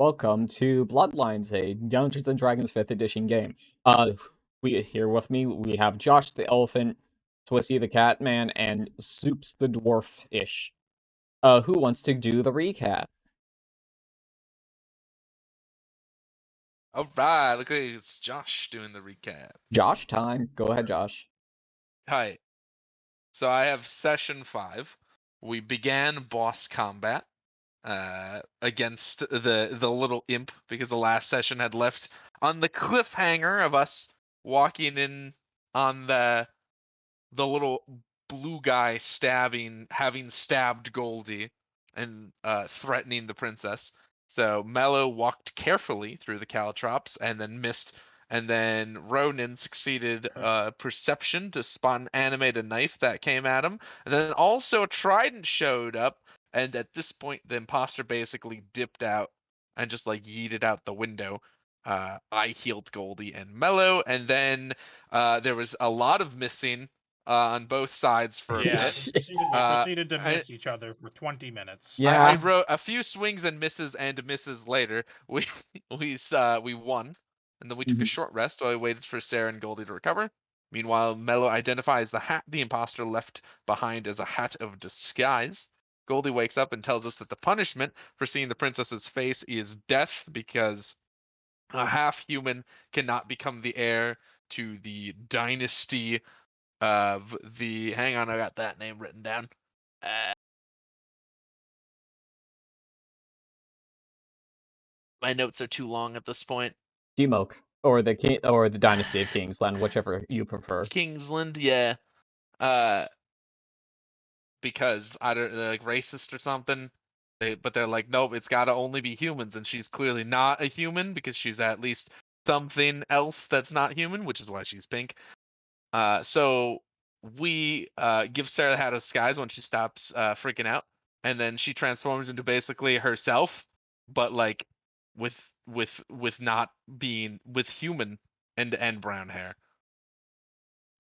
Welcome to Bloodlines, a Dungeons and Dragons 5th edition game. Here with me, we have Josh the Elephant, Twissy the Catman, and Soups the Dwarf-ish. Who wants to do the recap? Alright, okay, it's Josh doing the recap. Josh time. Go ahead, Josh. Hi. So I have session 5. We began boss combat against the little imp because the last session had left on the cliffhanger of us walking in on the little blue guy having stabbed Goldie and threatening the princess. So Mello walked carefully through the caltrops and then missed. And then Ronan succeeded perception to spot and animate a knife that came at him. And then also a trident showed up. And at this point, the imposter basically dipped out and just like yeeted out the window. I healed Goldie and Mello. And then there was a lot of missing on both sides for a bit. Proceeded to miss each other for 20 minutes. Yeah. I wrote a few swings and misses later. We won, and then we took a short rest while I waited for Sarah and Goldie to recover. Meanwhile, Mello identifies the hat the imposter left behind as a hat of disguise. Goldie wakes up and tells us that the punishment for seeing the princess's face is death because a half-human cannot become the heir to the dynasty of the. Hang on, I got that name written down. My notes are too long at this point. Demoke, or the king, or the Dynasty of Kingsland, whichever you prefer. Kingsland, yeah. Because I don't like racist or something. But they're like, nope, it's got to only be humans, and she's clearly not a human because she's at least something else that's not human, which is why she's pink. So we give Sarah the hat of disguise when she stops freaking out, and then she transforms into basically herself, but like with not being with human and brown hair.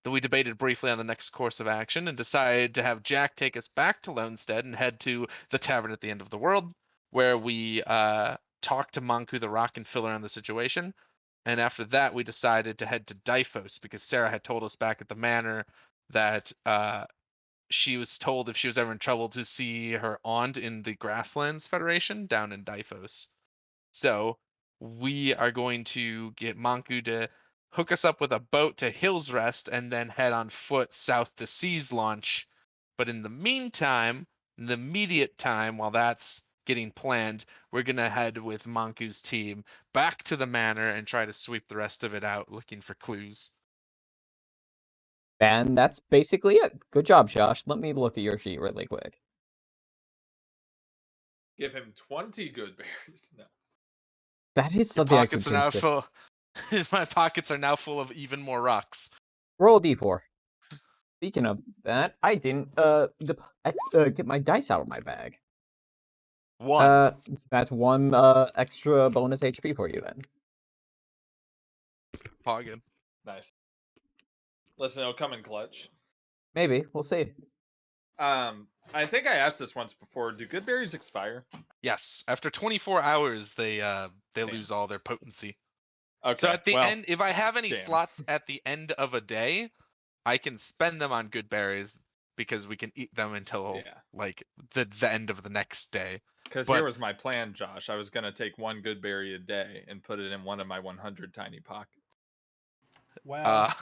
Then we debated briefly on the next course of action and decided to have Jack take us back to Lonestead and head to the tavern at the end of the world, where we talked to Manku the Rock and Filler on the situation. And after that, we decided to head to Dyphos because Sarah had told us back at the manor that she was told if she was ever in trouble to see her aunt in the Grasslands Federation down in Dyphos. So we are going to get Manku to hook us up with a boat to Hills Rest and then head on foot south to Seas Launch. But in the meantime, in the immediate time, while that's getting planned, we're going to head with Manku's team back to the manor and try to sweep the rest of it out looking for clues. And that's basically it. Good job, Josh. Let me look at your sheet really quick. Give him 20 good berries. No. That is something I could consider. Full. My pockets are now full of even more rocks. Roll a d4. Speaking of that, I didn't get my dice out of my bag. One. That's one extra bonus HP for you then. Poggin. Nice. Listen, it'll come in clutch. Maybe. We'll see. I think I asked this once before. Do good berries expire? Yes. After 24 hours, they lose all their potency. Okay. So at the end, if I have any slots at the end of a day, I can spend them on good berries because we can eat them until like the end of the next day. Because here was my plan, Josh. I was gonna take one good berry a day and put it in one of my 100 tiny pockets. Well,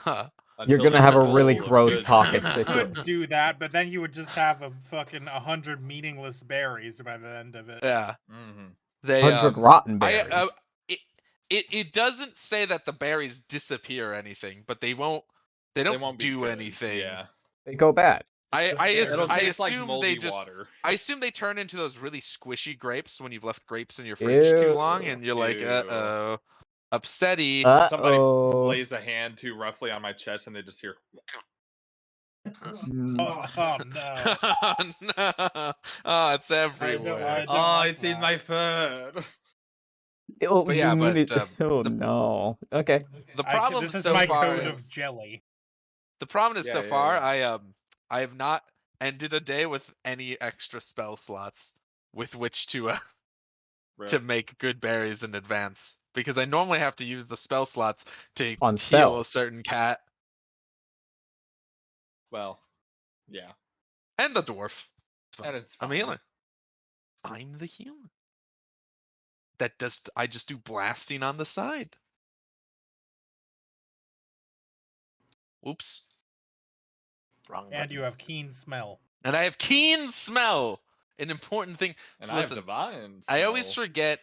you're gonna have a really gross pocket You could do that, but then you would just have a fucking 100 meaningless berries by the end of it. Yeah. Mm-hmm. They 100 rotten berries. It doesn't say that the berries disappear or anything, but they won't do anything. Yeah. They go bad. I assume like they just water. I assume they turn into those really squishy grapes when you've left grapes in your fridge too long and you're like, uh-oh. Upsetty. Somebody lays a hand too roughly on my chest and they just hear Oh no. No. Oh, it's everywhere. It's in my food. Oh, no. Okay. The problem this is so my far code of jelly. The problem is so far I have not ended a day with any extra spell slots with which to to Rip. make good berries in advance because I normally have to use the spell slots to On heal a spells. certain cat Well, yeah. and the dwarf. And it's I'm a fine. healer. I'm the healer. I just do blasting on the side. Whoops. Wrong And button. you have keen smell. And I have keen smell. An important thing. And So I have listen, divine. I always smell. forget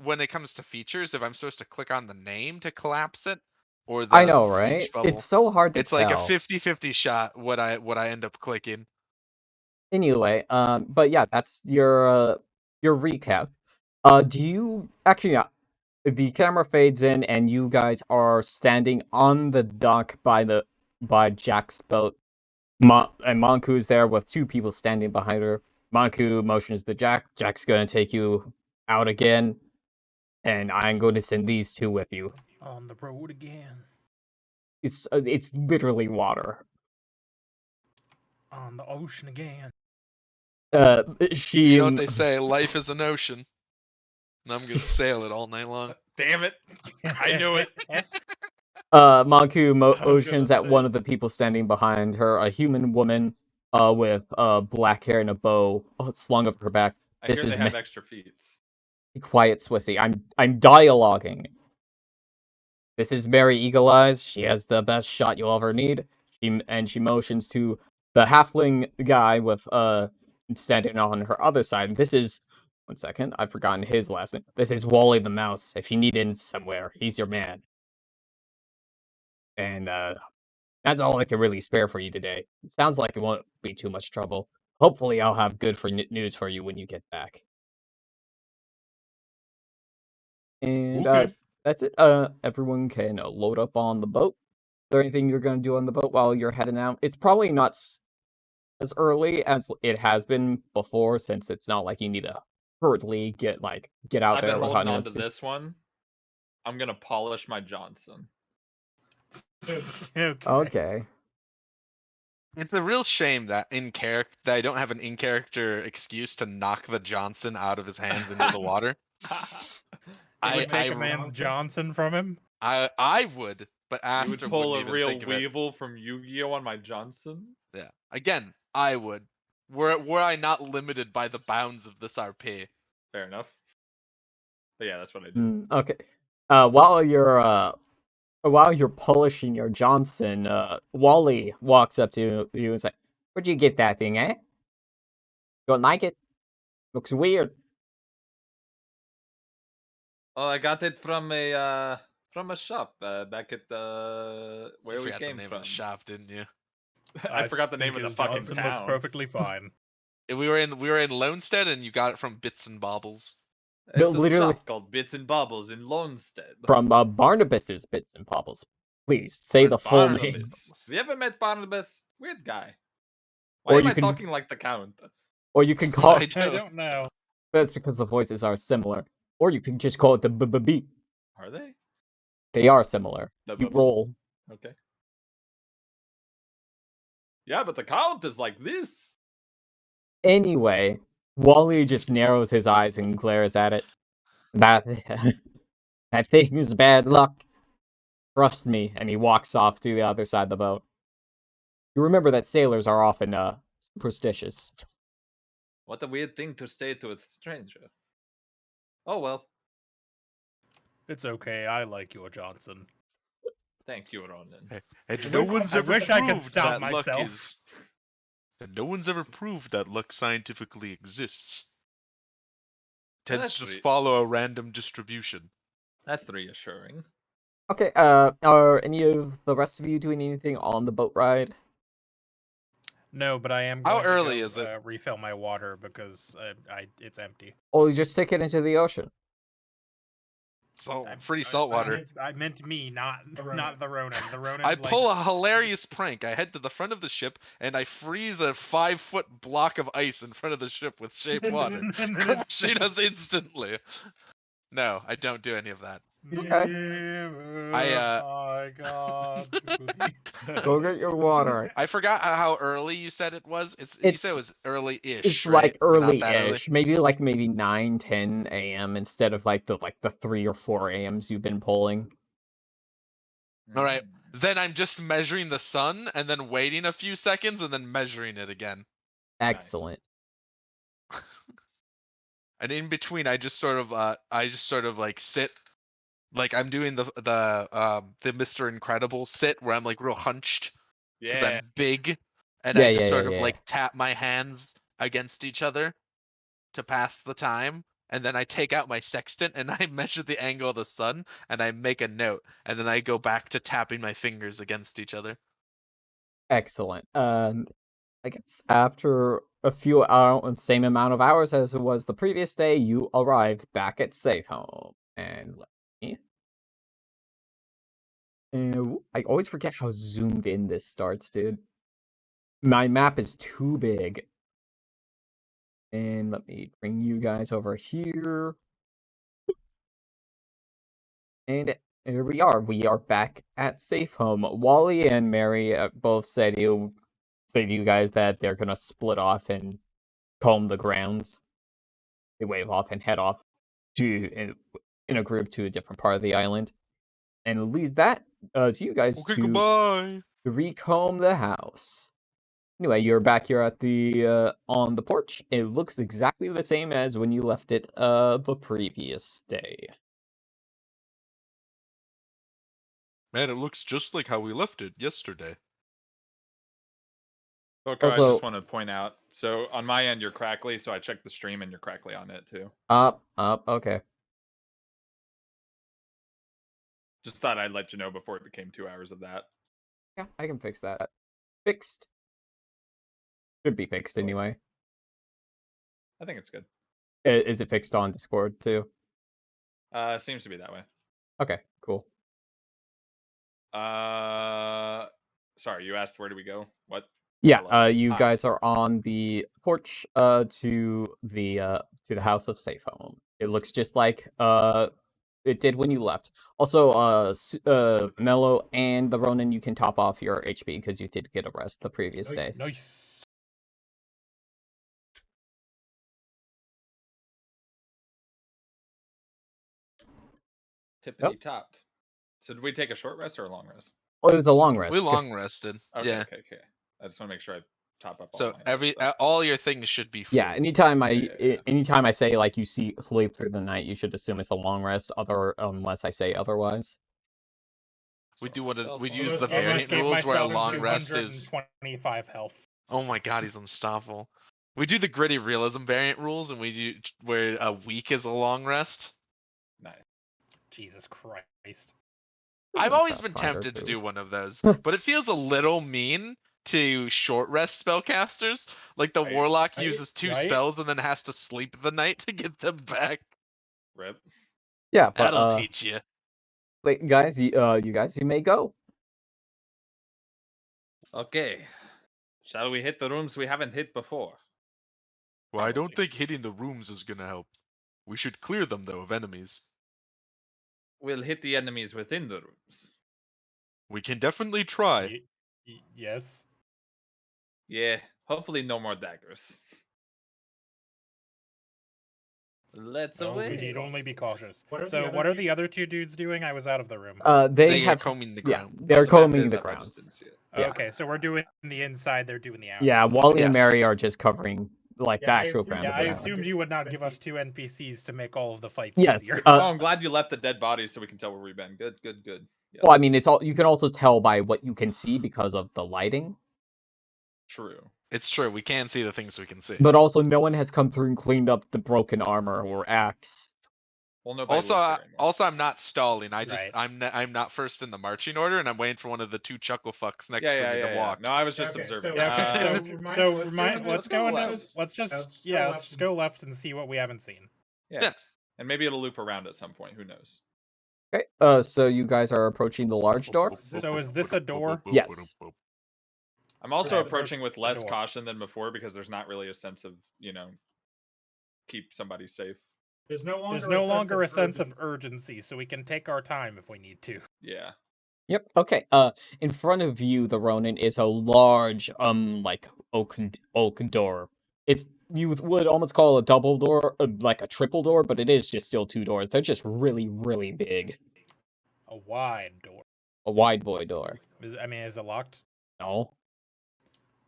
when it comes to features if I'm supposed to click on the name to collapse it or I the know, speech right? bubble. It's so hard to It's like a tell. 50-50 shot what I end up clicking. Anyway, but yeah, that's your recap. Do you actually? Yeah, the camera fades in, and you guys are standing on the dock by Jack's boat. And Monku's there with two people standing behind her. Monku motions to Jack. Jack's gonna take you out again, and I'm going to send these two with you. On the road again. It's literally water. On the ocean again. She. You know what they say, life is an ocean. And I'm gonna sail it all night long. Damn it. I knew it. Monku was gonna motions at say. one of the people standing behind her, a human woman, with black hair and a bow slung up her back. I This hear is they have extra feats. quiet, Swissy. I'm dialoguing. This is Mary Eagle Eyes. She has the best shot you'll ever need. She motions to the halfling guy with standing on her other side. This is 1 second. I've forgotten his last name. This is Wally the Mouse. If you need in somewhere, he's your man. And that's all I can really spare for you today. It sounds like it won't be too much trouble. Hopefully, I'll have good news for you when you get back. And Okay. that's it. Everyone can load up on the boat. Is there anything you're going to do on the boat while you're heading out? It's probably not as early as it has been before, since it's not like you need to hurriedly get out I've there been with holding on to hundreds. this one. I'm gonna polish my Johnson. Okay. Okay. It's a real shame that that I don't have an in-character excuse to knock the Johnson out of his hands into the water. You would take I- a man's Johnson from him? I would, but You would Astra pull wouldn't a even real think of it. Weevil from Yu-Gi-Oh on my Johnson. Yeah. Again, I would. Were I not limited by the bounds of this RP. Fair enough. But yeah, that's what I do. Okay. While you're polishing your Johnson, Wally walks up to you and says, "Where'd you get that thing, eh? Don't like it? Looks weird." Oh, I got it from a shop back at where You we forgot the came name from. of the shop, didn't you? I forgot the name think of the his fucking Johnson town. looks perfectly fine. We were in Lonestead, and you got it from Bits and Bobbles. No, It's a literally- shop called Bits and Bobbles in Lonestead. From Barnabas's Bits and Bobbles. Please say the full name. Barnabas. Have you ever met Barnabas? Weird guy. Why Or am you I can- talking like the Count? Or you can call. I I don't know. That's because the voices are similar. Or you can just call it the beat. Are they? They are similar. The You b- roll. Okay. Yeah, but the Count is like this. Anyway, Wally just narrows his eyes and glares at it. That that thing is bad luck. Trust me. And he walks off to the other side of the boat. You remember that sailors are often superstitious. What a weird thing to say to a stranger. Oh well. It's okay. I like your Johnson. Thank you, Ronan. And I no wish- one's I ever wish I could proved stop that luck myself. is. And no one's ever proved that luck scientifically exists. Tends That's to sweet. follow a random distribution. That's reassuring. Okay, are any of the rest of you doing anything on the boat ride? No, but I am How going to early go, is it? refill my water because it's empty. Or you just stick it into the ocean? So I- free I- salt water. I meant me, not the Ronin. The Ronin. I like, pull a hilarious prank. I head to the front of the ship and I freeze a 5-foot block of ice in front of the ship with shaped water. and then it She does sinks. instantly. No, I don't do any of that. Okay. My God. Go get your water. I forgot how early you said it was. You said it was early-ish, It's right? like Or not that early? early-ish, maybe 9, 10 a.m. instead of like the 3 or 4 a.m.s you've been pulling. All right. Then I'm just measuring the sun and then waiting a few seconds and then measuring it again. Excellent. And in between, I just sort of like sit, like I'm doing the Mr. Incredible sit where I'm like real hunched because Yeah. I'm big, and I Yeah, just yeah, sort yeah, of yeah. like tap my hands against each other to pass the time. And then I take out my sextant and I measure the angle of the sun and I make a note. And then I go back to tapping my fingers against each other. Excellent. I guess after a few hours, same amount of hours as it was the previous day, you arrive back at Safehome. And let me. And I always forget how zoomed in this starts, dude. My map is too big. And let me bring you guys over here. And here we are. We are back at Safehome. Wally and Mary both say to you guys that they're gonna split off and comb the grounds. They wave off and head off in a group to a different part of the island, and it leaves that to you guys Okay, to goodbye. recomb the house. Anyway, you're back here at the on the porch. It looks exactly the same as when you left it the previous day. Man, it looks just like how we left it yesterday. Boko, I Also- just want to point out. So on my end, you're crackly. So I checked the stream, and you're crackly on it too. Okay. Just thought I'd let you know before it became 2 hours of that. Yeah, I can fix that. Fixed. Should be fixed Nice. anyway. I think it's good. Is it fixed on Discord too? Seems to be that way. Okay, cool. Sorry, you asked where do we go? What? Yeah, you Ah. guys are on the porch to the house of Safehome. It looks just like it did when you left. Also, Mello and the Ronin, you can top off your HP because you did get a rest the previous day. Nice. Tippity topped. So did we take a short rest or a long rest? Oh, it was a long rest. We 'cause- long rested. Okay, Yeah. okay. I just want to make sure I top up all So my other stuff. all your things should be full. Yeah, anytime Yeah. anytime I say like you sleep through the night, you should assume it's a long rest. Unless I say otherwise. We do Spell we'd slot. use the Almost variant gave rules where a myself long rest is. 225 health. Oh my god, he's unstoppable. We do the gritty realism variant rules, and we do where a week is a long rest. Nice. Jesus Christ. I've Some always been Pathfinder, tempted to too. do one of those, but it feels a little mean to short rest spellcasters. Like the Right, warlock right, uses 2 right. spells and then has to sleep the night to get them back. Rip. Yeah, but That'll teach you. wait, guys, you may go. Okay. Shall we hit the rooms we haven't hit before? Well, I don't Probably. think hitting the rooms is gonna help. We should clear them though of enemies. We'll hit the enemies within the rooms. We can definitely try. Yes. Yeah, hopefully no more daggers. Let's No, away. we need only be cautious. What are So, the what other are the other 2 dudes doing? I was out of the room. They Are have combing the yeah, ground. they're Samantha combing is the up, I just grounds. didn't see it. yeah. Okay, so we're doing the inside, they're doing the outside. Yeah, Wally and Mary Yes. are just covering like the Yeah, I actual assumed- ground. Yeah, of I the island. assumed you would not give us 2 NPCs to make all of the fights Yes. easier. Oh, I'm glad you left the dead bodies so we can tell where we've been. Good. Yes. Well, I mean, it's all you can also tell by what you can see because of the lighting. True. It's true, we can see the things we can see. But also, no one has come through and cleaned up the broken armor or axe. Well, nobody Also, lives here anymore. I'm not stalling. Right. I'm not first in the marching order, and I'm waiting for one of the 2 chuckle fucks next to me to Yeah. walk. No, I was just Okay, observing. Yeah, okay, remind- let's go left. let's just Let's go left and see what we haven't seen. Yeah. And maybe it'll loop around at some point. Who knows? Okay. So you guys are approaching the large door. So is this a door? Yes. I'm also Okay, approaching with less door. caution than before because there's not really a sense of, keep somebody safe. There's no longer a sense of urgency, so we can take our time if we need to. Yeah. Yep. Okay. In front of you, the Ronin is a large, like oak door. You would almost call it a double door, like a triple door, but it is just still 2 doors. They're just really, really big. A wide door. A wide boy door. Is it locked? No.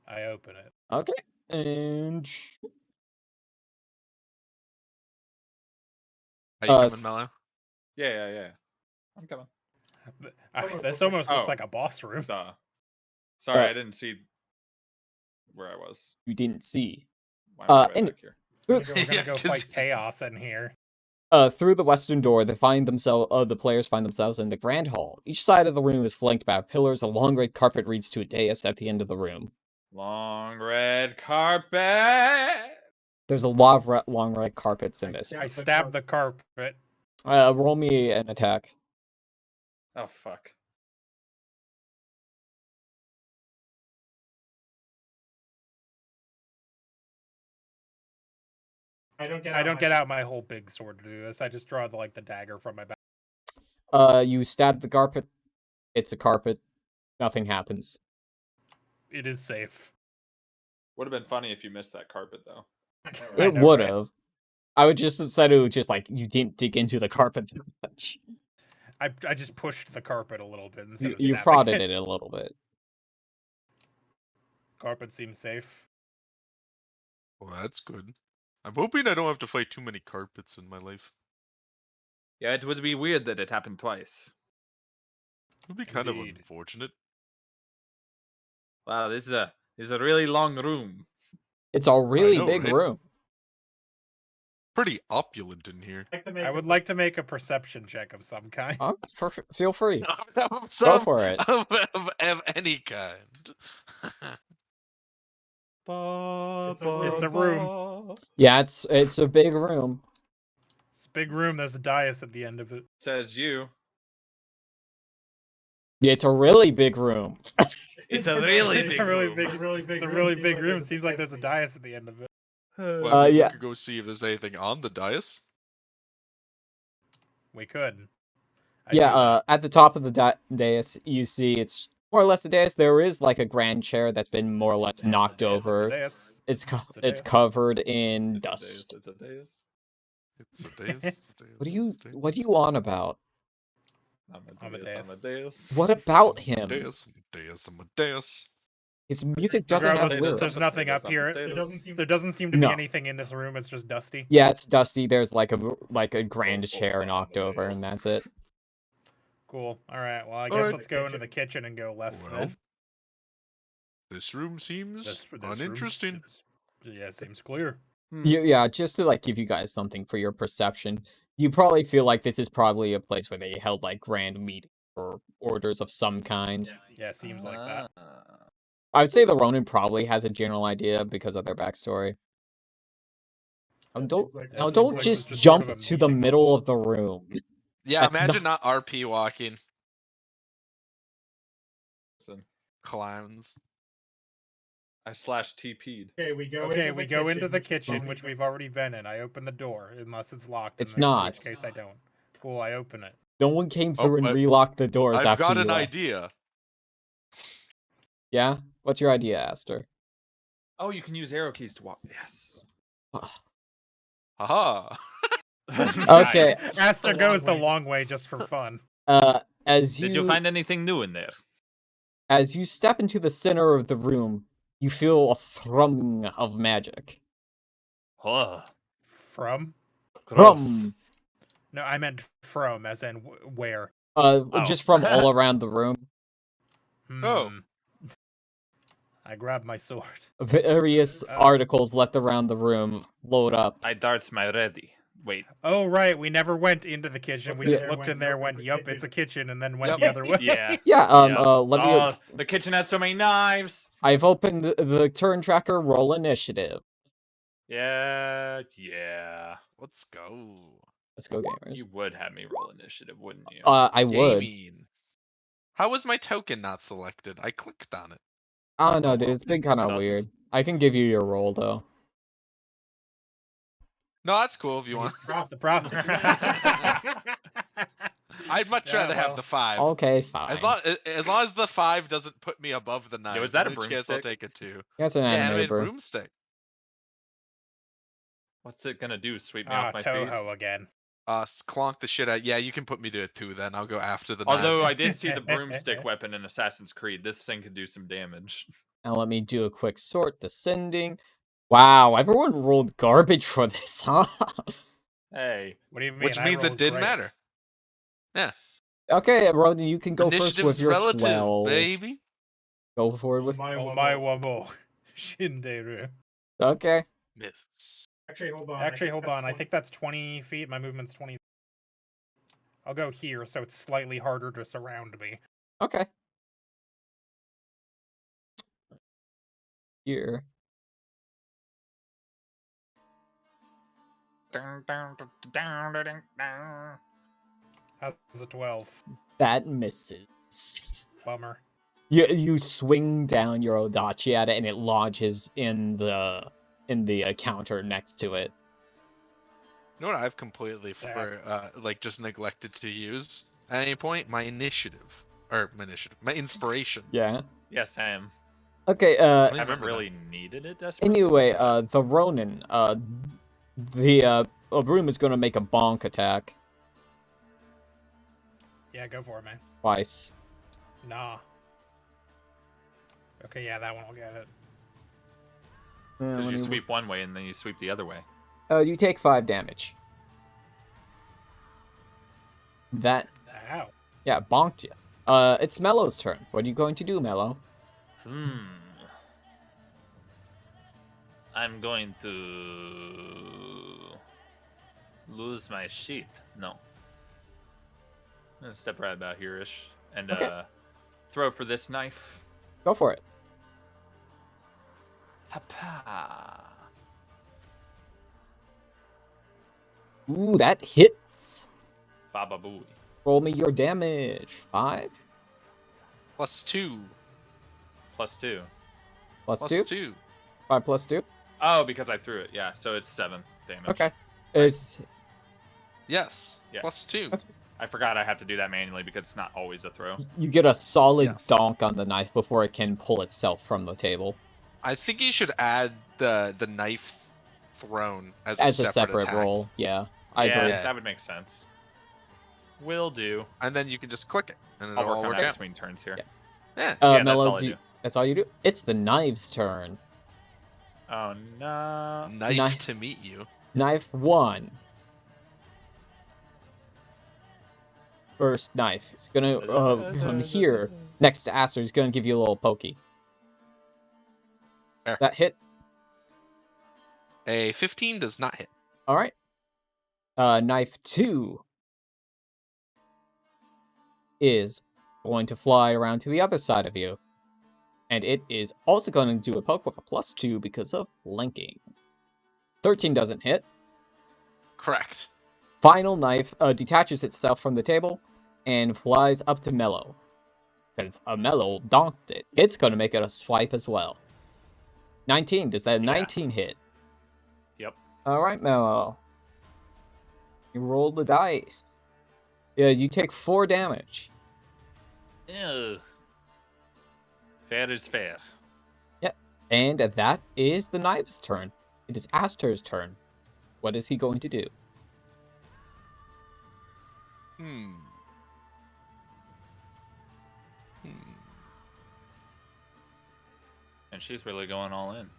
I open it. Okay. And Are you coming, Mello? Yeah. I'm coming. This almost looks Oh. like a boss room. Duh. Sorry, Uh, I didn't see where I was. you didn't see. Why am I way and- back here? We're gonna Yeah, go 'cause- fight chaos in here. Through the western door, the players find themselves in the grand hall. Each side of the room is flanked by pillars. A long red carpet leads to a dais at the end of the room. Long red carpet. There's a lot of long red carpets in this. I stab the carpet. Roll me an attack. Oh fuck. I don't get out my whole big sword to do this. I just draw the dagger from my back. You stab the carpet. It's a carpet. Nothing happens. It is safe. Would have been funny if you missed that carpet though. It know, would right? have. I would just have said it was just like you didn't dig into the carpet that much. I just pushed the carpet a little bit instead of You stabbing prodded it a little bit. Carpet seems safe. Well, that's good. I'm hoping I don't have to fight too many carpets in my life. Yeah, it would be weird that it happened twice. It would be kind of Indeed. unfortunate. Wow, this is a really long room. It's a really know, big right? room. Pretty opulent in here. I would like to make a perception check of some kind. Feel free. Of Go for it. Of any kind. It's a room. Yeah, it's a big room. It's a big room. There's a dais at the end of it. Says you. Yeah, it's a really big room. It's a really It's big a really room. big. It's a really big room. Seems like there's a dais at the end of it. Well, maybe yeah. we could go see if there's anything on the dais. We could. At the top of the dais, you see it's more or less a dais. There is like a grand chair that's been more or less knocked over. It's covered in dust. It's a dais. It's a dais. What do you on about? Amadeus. What about him? Amadeus. His music doesn't Regardless, have lyrics. there's nothing up here. There doesn't seem to be No. anything in this room. It's just dusty. Yeah, it's dusty. There's like a grand chair knocked over, and that's it. Cool. All right. Well, I guess Alright. let's go into the kitchen and go left. Well, then. this room seems This uninteresting. Yeah, seems clear. Yeah, just to like give you guys something for your perception. You probably feel like this is probably a place where they held like grand meetings or orders of some kind. Yeah, seems like that. I would say the Ronin probably has a general idea because of their backstory. Don't like just just jump sort of a to the meeting. middle of the room. Yeah, That's imagine not RP walking. Listen, Clowns. I /TP'd. Okay, we go into the kitchen, which we've already been in. I open the door, unless it's locked. It's in not. which case I don't. Cool, I open it. No one came through and I- relocked the doors I've after got you an left. idea. Yeah? What's your idea, Aster? Oh, you can use arrow keys to walk. Yes. Haha. Okay. Nice. Aster goes the long way just for fun. As Did you find anything new in there? as you step into the center of the room, you feel a thrumming of magic. Oh, From? Thrum. No, I meant from, as in where. Just from all around the room. Oh. Hmm. I grab my sword. Various articles left around the room load up. My darts, my ready. Wait. Oh, right. We never went into the kitchen. We Yeah. just looked in there, went, yup, it's a kitchen, and then went Yep. the other way. Yeah. Yeah, Yeah. let me. Oh, the kitchen has so many knives. I've opened the turn tracker. Roll initiative. Yeah. Let's go. Let's go, gamers. You would have me roll initiative, wouldn't you? I would. Gaming. How was my token not selected? I clicked on it. I don't know, dude. It's been kind of Dust. weird. I can give you your roll though. No, that's cool if you want. The problem. I'd much Yeah, rather have well. the 5. Okay, fine. As long as the 5 doesn't put me above the 9. was that in a which case I'll broomstick? take it 2. That's an Yeah, animated animated broom. broomstick. What's it gonna do? Sweep me off my feet? Toho again. Clonk the shit out. Yeah, you can put me to a 2 then. I'll go after the Although knives. I did see the broomstick weapon in Assassin's Creed. This thing could do some damage. Now let me do a quick sort. Descending. Wow, everyone rolled garbage for this, huh? Hey. What do you mean? Which I means it rolled didn't great. matter. Yeah. Okay, Roden, you can go first with Initiative's your relative, 12. baby. Go forward with. Oh my wumbo. Shinderu. Okay. Miss. Actually, hold on. I think that's 20 feet. My movement's 20. I'll go here, so it's slightly harder to surround me. Okay. Here. How's a 12? That misses. Bummer. You swing down your Odachi at it, and it lodges in the counter next to it. You know what I've completely just neglected to use at any point? My initiative. My inspiration. Yeah. Yeah, Sam. Okay, I I haven't remember really needed it desperately. anyway, the Ronin, the broom is gonna make a bonk attack Yeah, go for it, man. twice. Nah. Okay, yeah, that one will get it. Because you sweep one way and then you sweep the other way. You take 5 damage. That, Ow. yeah, bonked you. It's Mello's turn. What are you going to do, Mello? I'm going to lose my sheet. No. I'm gonna step right about here-ish and Okay. throw for this knife. Go for it. Ha-pa. Ooh, that hits. Baba booey. Roll me your damage. 5? +2. +2. Plus Plus 2? 2. 5 plus 2? Oh, because I threw it. Yeah, so it's 7 damage. Okay. Is Yes. Yes. +2. Okay. I forgot I have to do that manually because it's not always a throw. you get a solid Yes. donk on the knife before it can pull itself from the table. I think you should add the knife thrown as As a separate attack. roll, yeah. I yeah, agree. that would make sense. Will do. And then you can just click it, and I'll it'll work all on work that out. between turns here. Yeah. Yeah. Yeah, that's Mello, all I do. that's all you do? It's the knives turn. Oh no. Knife to meet you. Knife 1. First knife. It's gonna come here next to Aster. He's gonna give you a little pokey. Fair. That hit. A 15 does not hit. All right. Knife 2 is going to fly around to the other side of you. And it is also going to do a poke with a +2 because of flanking. 13 doesn't hit. Correct. Final knife detaches itself from the table and flies up to Mello. Because Mello donked it. It's going to make it a swipe as well. 19. Does that 19 hit? Yep. All right, Mello. You roll the dice. Yeah, you take 4 damage. Ew. Fair is fair. And that is the knife's turn. It is Aster's turn. What is he going to do? And she's really going all in.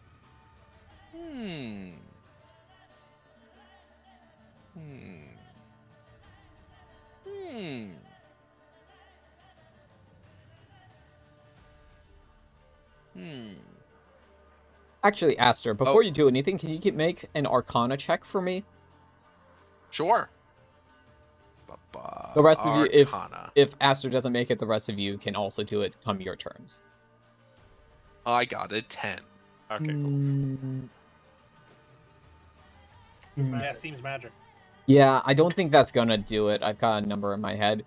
Actually, Aster, before you do anything, can you make an Arcana check for me? Sure. The rest of you, Arcana. if Aster doesn't make it, the rest of you can also do it come your turns. I got a 10. Okay, cool. Yeah, seems magic. Yeah, I don't think that's gonna do it. I've got a number in my head.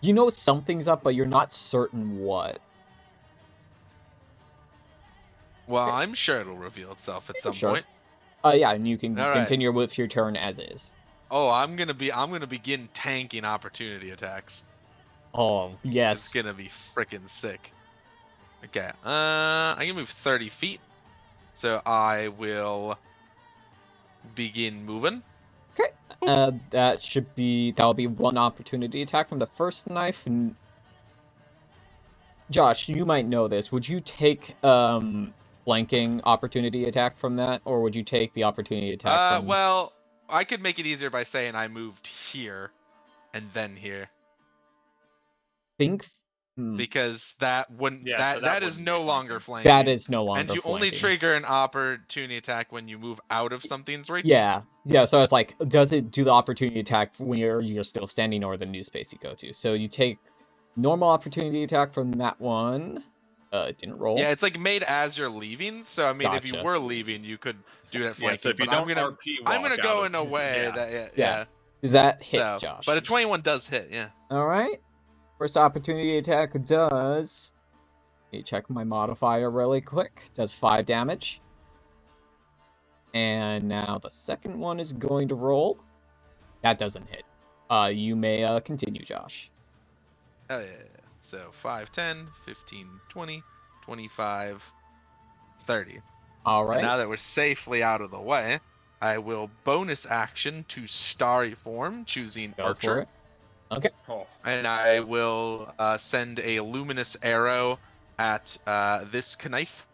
You know something's up, but you're not certain what. Well, I'm sure it'll reveal itself at some Sure. point. Yeah, and you can All right. continue with your turn as is. Oh, I'm gonna begin tanking opportunity attacks. Oh, It's yes. gonna be freaking sick. Okay, I can move 30 feet, so I will begin moving. Okay. That'll be one opportunity attack from the first knife. And Josh, you might know this. Would you take flanking opportunity attack from that, or would you take the opportunity attack from? Well, I could make it easier by saying I moved here and then here, Think. because that wouldn't Yeah, so that that is wouldn't be no flanking. longer flanking. That is no longer And you only flanking. trigger an opportunity attack when you move out of something's reach. Yeah. So I was like, does it do the opportunity attack when you're still standing, or the new space you go to? So you take normal opportunity attack from that one. It didn't roll. Yeah, it's like made as you're leaving. So I mean, if you Gotcha. were leaving, you could do that flanking. Yeah, so if you but don't I'm gonna RP I'm walk gonna go out in a of- way yeah. that Yeah. Does that hit, So, Josh? but a 21 does hit. Yeah. All right. First opportunity attack does. Let me check my modifier really quick. Does 5 damage. And now the second one is going to roll. That doesn't hit. You may continue, Josh. Oh yeah. So 5, 10, 15, 20, 25, 30. All And right. now that we're safely out of the way, I will bonus action to starry form, choosing Go Archer. for it. Okay. Oh, And I will send a luminous arrow at this knife.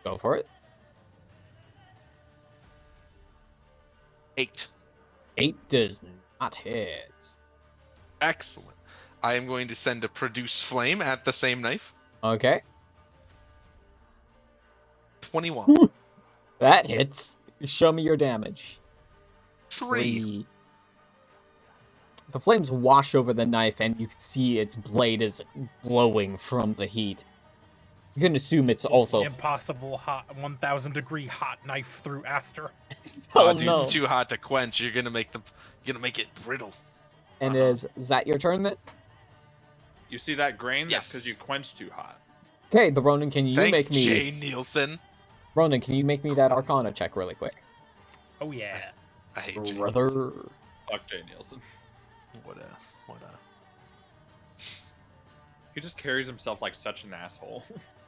Go for it. 8. 8 does not hit. Excellent. I am going to send a produce flame at the same knife. Okay. 21. That hits. Show me your damage. 3. The flames wash over the knife, and you can see its blade is glowing from the heat. You can assume it's also. Impossible hot 1,000 degree hot knife through Aster. Oh Dude, no! it's too hot to quench. You're gonna make it brittle. And is that your turn then? you see that grain? That's Yes. because you quenched too hot. Okay, the Ronin, can you Thanks, make me? Jay Nielsen. Ronin, can you make me that Arcana check really quick, Oh yeah. I hate Jay Nielsen. brother? Fuck Jay Nielsen. What a. He just carries himself like such an asshole.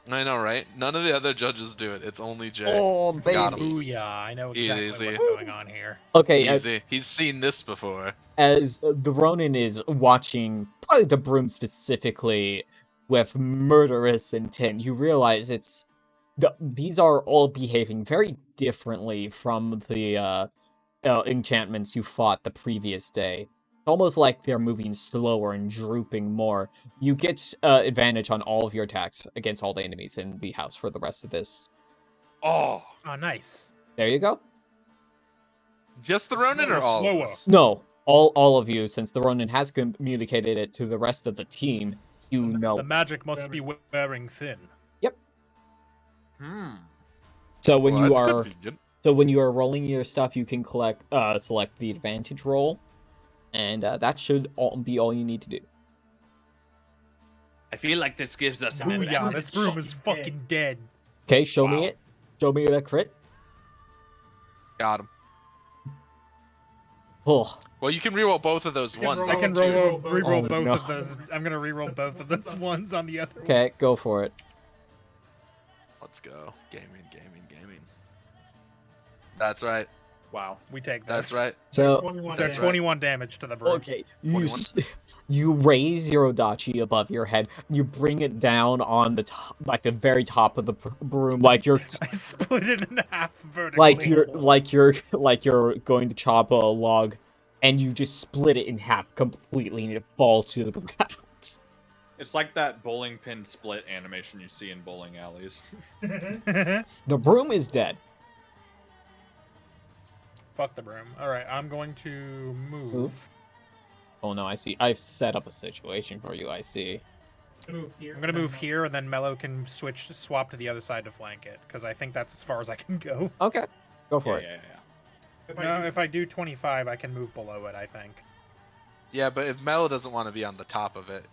I know, right? None of the other judges do it. It's only Jay. Oh Got him. Booyah! I know exactly Easy. what's going on here. Okay, Easy. He's seen this before. as the Ronin is watching probably the broom specifically with murderous intent, you realize these are all behaving very differently from the enchantments you fought the previous day. It's almost like they're moving slower and drooping more. You get advantage on all of your attacks against all the enemies in the house for the rest of this. Oh, Oh, nice. There you go. Just the Ronin or all Slower. of us? No, all of you, since the Ronin has communicated it to the rest of the team, you know. The magic must be wearing thin. So when Well, you that's are convenient. So when you are rolling your stuff, you can select the advantage roll, and that should be all you need to do. I feel like this gives us an Booyah! advantage. This broom is fucking dead. Okay, show me Wow. it. Show me that crit. Got him. Oh, Well, you can reroll both of those ones. I can got two. reroll Oh, both no. of those. I'm gonna reroll both of those ones on the other one. okay, go for it. Let's go. Gaming. That's right. Wow, we take this. That's right. So, So That's right. 21 damage to the broom. okay, 21. you raise your Odachi above your head. You bring it down on the top, like the very top of the broom, like you're I split it in half vertically. like you're going to chop a log, and you just split it in half completely, and it falls to the ground. It's like that bowling pin split animation you see in bowling alleys. The broom is dead. Fuck the broom. All right, I'm going to move. Oh no, I see. I've set up a situation for you. I see. I'm gonna move here, and then Mello can swap to the other side to flank it, because I think that's as far as I can go. Okay, go for it. Yeah. If I do 25, I can move below it, I think. Yeah, but if Mello doesn't want to be on the top of it,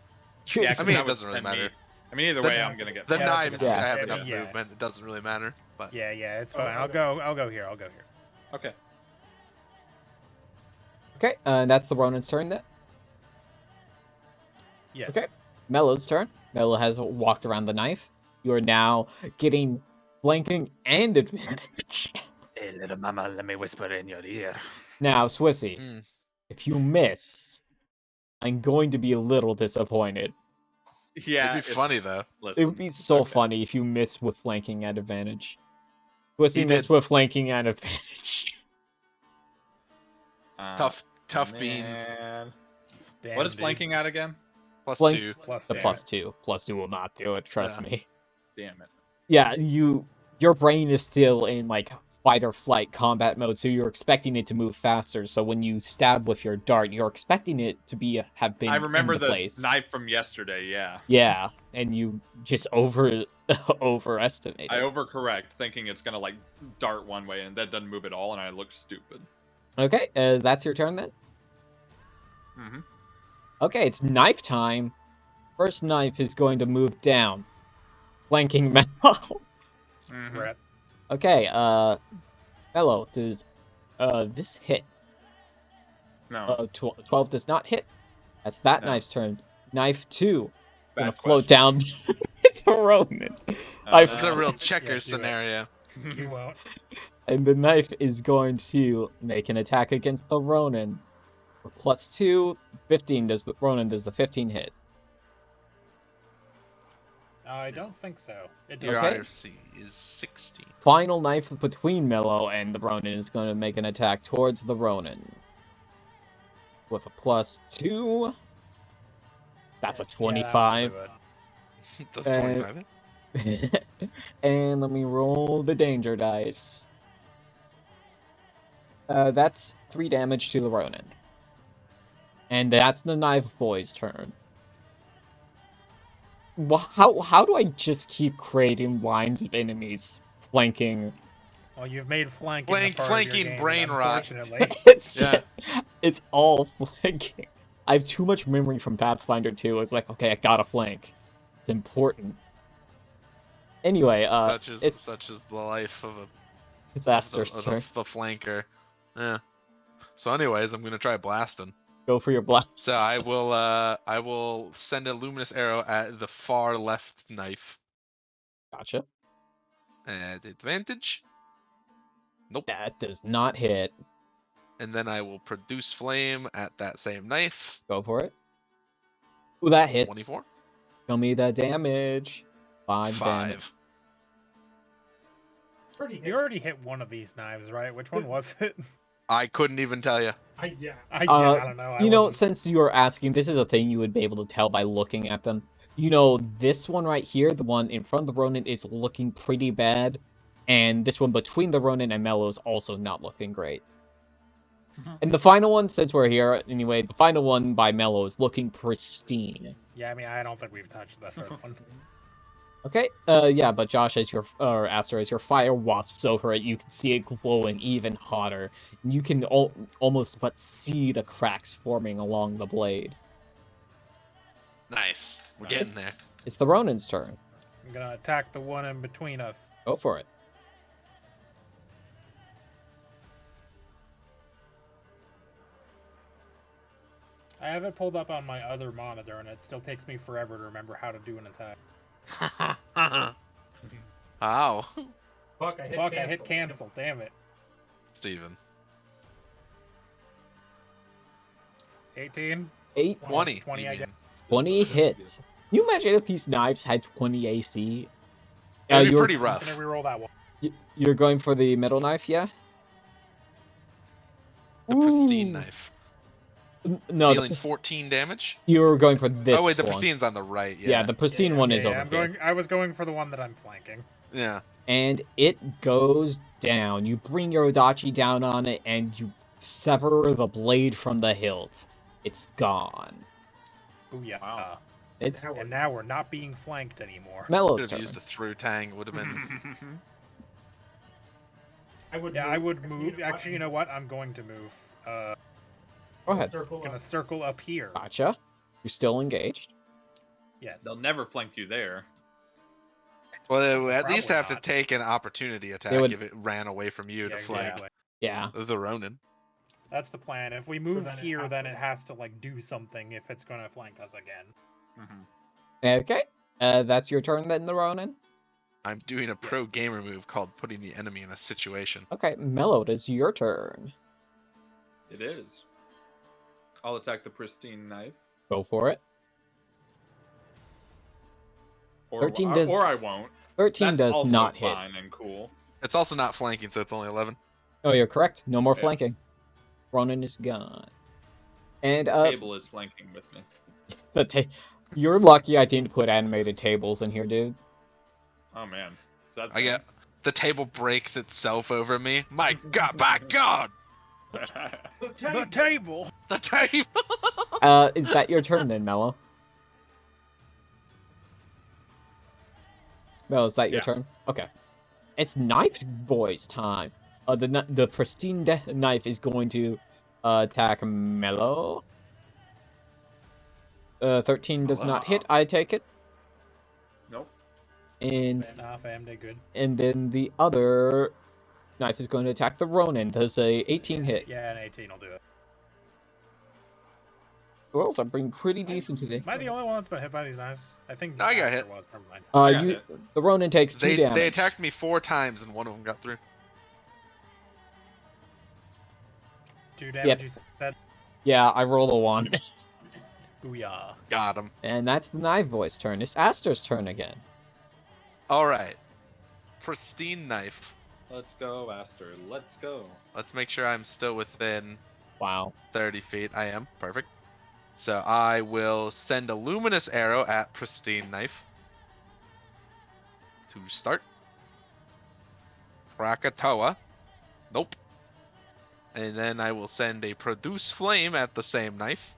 Yeah, I 'cause mean, that it would doesn't really send me- matter. I mean, either The- way, I'm gonna get. The Yeah, that's knives what I'm have saying. enough Yeah. movement. It doesn't really matter. But Yeah, it's fine. I'll go here. Okay. Okay, that's the Ronin's turn then. Yes. Okay, Mello's turn. Mello has walked around the knife. You are now getting flanking and advantage. Hey, little mama, let me whisper in your ear. Now, Swissy, Mm. if you miss, I'm going to be a little disappointed. Yeah. It'd be funny though. It Listen, would be so okay. funny if you miss with flanking at advantage. Swissy He missed did. with flanking at advantage. Tough beans. Man. Damn, What is dude. flanking at again? Plus Flank- 2. Plus The two. +2. +2 will not do it, trust Yeah. me. Damn it. Yeah, your brain is still in like fight or flight combat mode, so you're expecting it to move faster. So when you stab with your dart, you're expecting it to have been I remember in the the place. knife from yesterday, yeah. Yeah, and you just overestimate I it. overcorrect, thinking it's gonna like dart one way and that doesn't move at all, and I look stupid. Okay, that's your turn then. Mm-hmm. Okay, it's knife time. First knife is going to move down, flanking Mello. Mm-hmm. Rat. Okay, Mello, does this hit? No. 12 does not hit. That's that No. knife's turn. Knife 2 gonna Bad float question. down the Ronin. That's a no. real checkers do it. scenario. You won't. And the knife is going to make an attack against the Ronin. +2, 15 does the Ronin does the 15 hit. I don't think so. It does. Your Okay. IRC is 16. Final knife between Mello and the Ronin is going to make an attack towards the Ronin. With a +2. That's a Yeah, that 25. won't do it. Does 25 hit? And let me roll the danger dice. That's 3 damage to the Ronin. And that's the knife boy's turn. How do I just keep creating lines of enemies flanking? Well, you've made flanking a part of your Flanking game, brain rot. unfortunately. It's Yeah. it's all flanking. I have too much memory from Pathfinder 2. It's like, okay, I gotta flank. It's important. Anyway, it's Such is the life of disaster's turn. the flanker. Yeah. So anyways, I'm gonna try blasting. Go for your blast. So I will send a luminous arrow at the far left knife. Gotcha. At advantage. Nope. That does not hit. And then I will produce flame at that same knife. Go for it. Ooh, that hits. 24. Show me the damage. 5 damage. 5. You already hit one of these knives, right? Which one was it? I couldn't even tell you. I don't know. You know, since you were asking, this is a thing you would be able to tell by looking at them. You know, this one right here, the one in front of the Ronin, is looking pretty bad. And this one between the Ronin and Mello is also not looking great. And the final one, since we're here, anyway, the final one by Mello is looking pristine. Yeah, I mean, I don't think we've touched the third one. Okay, yeah, but Josh, or Aster, as your fire wafts over it, you can see it glowing even hotter. And you can almost but see the cracks forming along the blade. Nice. We're Nice. getting there. It's the Ronin's turn. I'm gonna attack the one in between us. Go for it. I have it pulled up on my other monitor, and it still takes me forever to remember how to do an attack. How? Fuck, I hit cancel. Damn it. Steven. 18? 20. 20, you I guess. mean. 20 hits. Can you imagine if these knives had 20 AC? It'd be you're- pretty I'm rough. gonna reroll that one. You're going for the middle knife, yeah? The pristine Ooh. knife. No, Dealing 14 damage? you're going for this Oh wait, the one. pristine's on the right. Yeah, Yeah. the pristine one is over I'm here. going. I was going for the one that I'm flanking. Yeah. And it goes down. You bring your Odachi down on it, and you sever the blade from the hilt. It's gone. Booyah. Wow. It's And now we're not being flanked anymore. Mello's Could have turn. used a through tang. It would have been. I would move. Actually, you know what? I'm going to move. Go ahead. I'm gonna circle up here. Gotcha. You're still engaged. Yes. They'll never flank you there. Well, they would at least Probably have to not. take an opportunity attack would- if it ran away from you Yeah, to flank. exactly. Yeah. The Ronin. That's the plan. If we move then it here, has then to- it has to like do something if it's gonna flank us again. Okay. That's your turn then, the Ronin. I'm doing a pro gamer move called putting the enemy in a situation. Okay, Mellow, it is your turn. It is. I'll attack the pristine knife. Go for it. Or, 13 does- or I won't. 13 That's does also not hit. fine and cool. It's also not flanking, so it's only 11. Oh, you're correct. No more Yeah. flanking. Ronin is gone. And The table is flanking with me. you're lucky I didn't put animated tables in here, dude. Oh man. That's I get the table breaks itself over me. My God, by God, The table. the table. Is that your turn then, Mello? Mello, is that your Yeah. turn? Okay. It's Knife Boy's time. The pristine knife is going to attack Mello. 13 does not hit, I take it. Nope. And Nah, fam, they good. then the other knife is going to attack the Ronin. Does a 18 hit? Yeah, an 18 will do it. Rolls are being pretty decent today. Am I the only one that's been hit by these knives? I think I got Master hit. was. Never mind. I got You hit. the Ronin takes 2 damage. They attacked me 4 times and one of them got through. 2 damage, you said? Yeah, I roll a 1. Booyah. Got him. And that's the Knife Boy's turn. It's Aster's turn again. All right. Pristine knife. Let's go, Aster. Let's go. Let's make sure I'm still within Wow. 30 feet. I am. Perfect. So I will send a luminous arrow at pristine knife. To start. Krakatoa. Nope. And then I will send a produce flame at the same knife.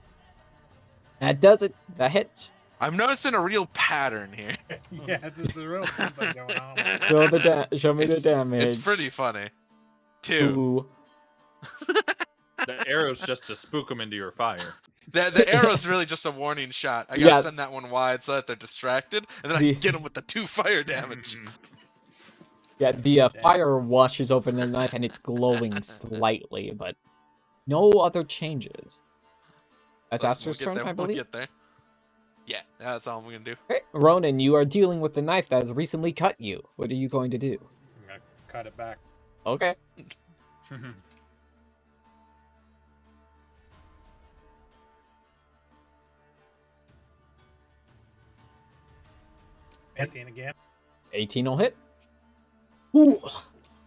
That does it. That hits. I'm noticing a real pattern here. Yeah, there's a real something going on. Show me the damage. It's pretty funny. 2. Ooh. The arrow's just to spook them into your fire. The arrow's really just a warning shot. I gotta Yeah. send that one wide so that they're distracted, and then I The- can get them with the 2 fire damage. Yeah, the fire washes over the knife and it's glowing slightly, but no other changes. That's Listen, Aster's we'll turn, get there, I believe. We'll get there. Yeah, that's all I'm gonna do. Okay, Ronan, you are dealing with the knife that has recently cut you. What are you going to do? I'm gonna cut it back. Okay. 18 again. 18 will hit. Ooh.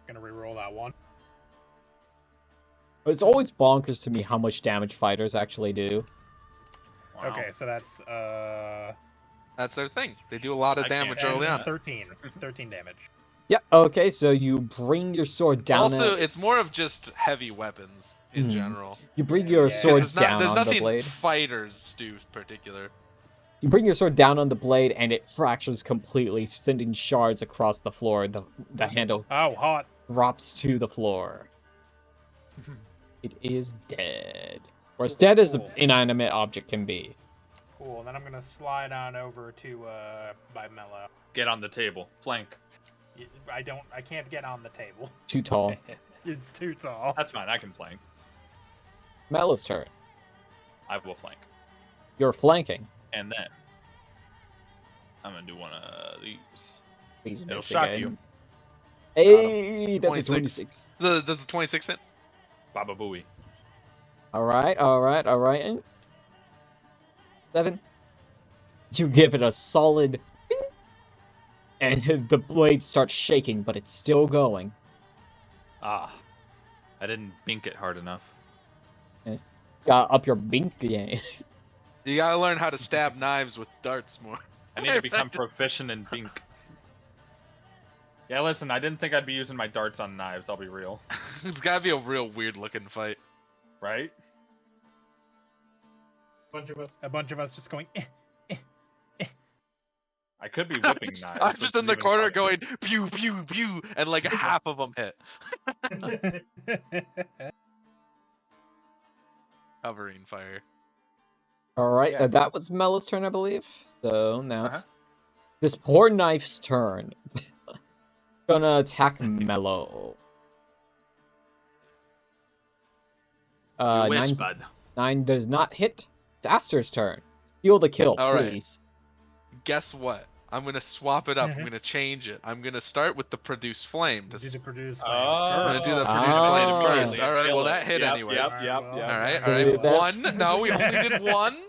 Gonna reroll that one. It's always bonkers to me how much damage fighters actually do. Wow. Okay, so that's That's their thing. They do a lot of I can't damage do early that. on. 13 damage. Yeah, okay, so you bring your sword It's down. also it's more of just heavy weapons in Hmm. general. You bring your Yeah. 'Cause sword it's down there's on the nothing blade. fighters do particular. You bring your sword down on the blade and it fractures completely, sending shards across the floor. The handle Oh, hot. drops to the floor. It is dead. Or as dead as an Cool. inanimate object can be. Cool. Then I'm gonna slide on over to by Mello. Get on the table. Flank. I can't get on the table. Too tall. It's too tall. That's fine. I can flank. Mellow's turn. I will flank. You're flanking. And then I'm gonna do one of these. Please It'll miss shock again. you. Hey, that's 26. 26. Does the 26 hit? Baba Booey. Alright. 7. You give it a solid ding, and the blade starts shaking, but it's still going. Ah. I didn't bink it hard enough. Got up your bink game. You gotta learn how to stab knives with darts more. I need to become proficient in bink. Yeah, listen, I didn't think I'd be using my darts on knives, I'll be real. It's gotta be a real weird looking fight. Right? A bunch of us just going. I could be whipping knives. I'm which just is in the even corner funnier. going pew pew pew, and like half of them hit. Covering fire. Alright, Yeah. that was Mellow's turn, I believe. So now it's this poor knife's turn. Gonna attack Mellow. You wish, 9, bud. 9 does not hit. It's Aster's turn. Steal the kill, All right. please. Guess what? I'm gonna swap it up. I'm gonna change it. I'm gonna start with the produce flame. Do the produce Oh. I'm gonna do the Ah. produce flame Ah. first. Immediately All right. kill Well, it. that hit Yep, anyways. yep, Alright, yep, well, yep. All right. Did All it right. hit that? One. No, we only did one.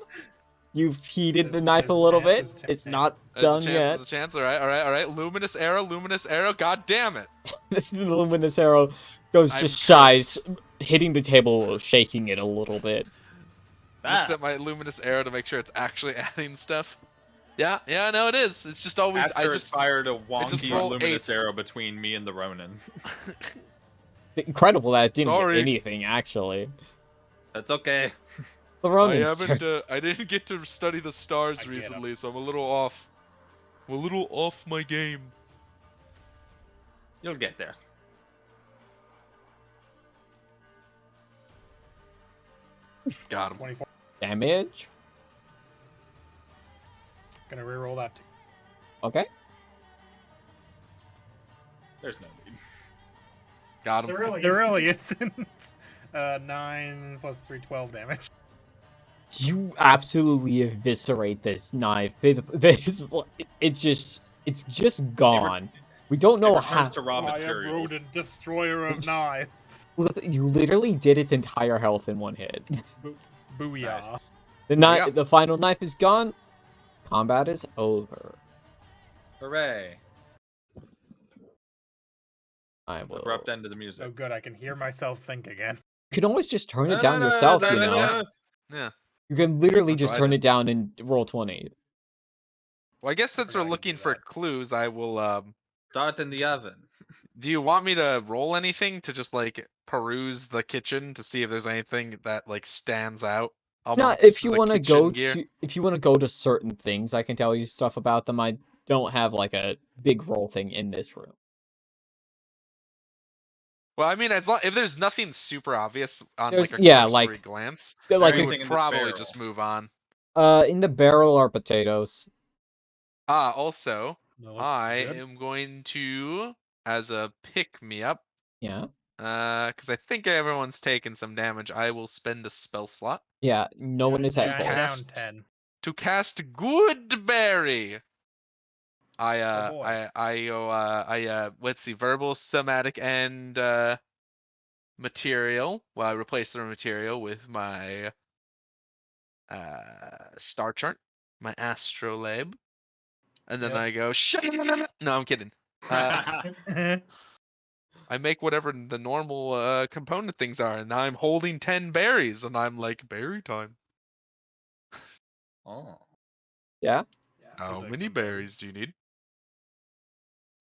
You've heated the knife a There's a little chance, bit. there's a chance. It's not There's done a chance. yet. There's a chance. All right. All right. All right. Luminous arrow. God damn it. The luminous arrow goes I'm just shy, cursed. hitting the table, shaking it a little bit. Looked Ah, at my luminous arrow to make sure it's actually adding stuff. Yeah. Yeah. No, it is. It's just always. I Aster just. fired a just wonky roll luminous eights. arrow between me and the Ronin. Incredible that it didn't Sorry. hit anything, actually. that's okay. The I Ronin's haven't. turn. I didn't get to study the stars I get 'em. recently, so I'm a little off. I'm a little off my game. You'll get there. Got him. 24. Damage. Gonna reroll that too. Okay. There's no need. Got him. There really isn't. 9 plus 3, 12 damage. You absolutely eviscerate this knife. It's just gone. We don't It know returns how. to raw I am materials. Rodent, destroyer of knives. You literally did its entire health in one hit. Booyah. Nice. Yeah. The final knife is gone. Combat is over. Hooray! I will. Abrupt end to the music. So good, I can hear myself think again. You can always just turn it down yourself, you know. Yeah. You can literally That's just what I turn did. it down and roll 20. Well, I guess since forgot we're I could looking do for that. clues, I will. Start in the oven. Do you want me to roll anything to just like peruse the kitchen to see if there's anything that like stands out? No, amongst if you the want to kitchen go gear? to certain things, I can tell you stuff about them. I don't have like a big roll thing in this room. Well, I mean, if there's nothing super obvious on There's- like a yeah, cursory like- glance, Like we anything would in this probably barrel? just move on. in the barrel are potatoes. Also, They look I good. am going to, as a pick-me-up, Yeah. because I think everyone's taken some damage, I will spend a spell slot Yeah, no one is at Down, full. down Cast. 10. to cast Good Berry. Oh boy. Let's see, verbal, somatic, and material. Well, I replace the material with my star chart, my astrolabe, and then Yep. I go. No, I'm kidding. I make whatever the normal component things are, and now I'm holding 10 berries, and I'm like, berry time. Oh. Yeah. How I'll take many some berries do you need?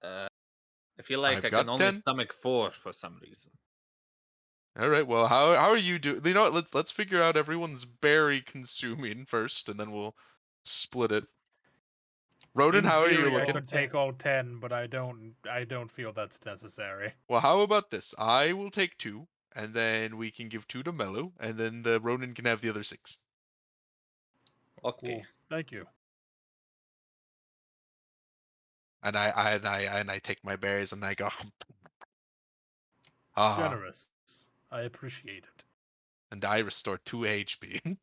I feel like I've I got can only 10. stomach 4 for some reason. All right. Well, how are you doing? You know what? Let's figure out everyone's berry consuming first, and then we'll split it. Rodin, In how are you theory, I looking? could take all 10, but I don't feel that's necessary. Well, how about this? I will take 2, and then we can give 2 to Mello, and then the Rodin can have the other 6. Okay. Cool. Thank you. And I take my berries and I go. Ah, Generous. I appreciate it. and I restore 2 HP.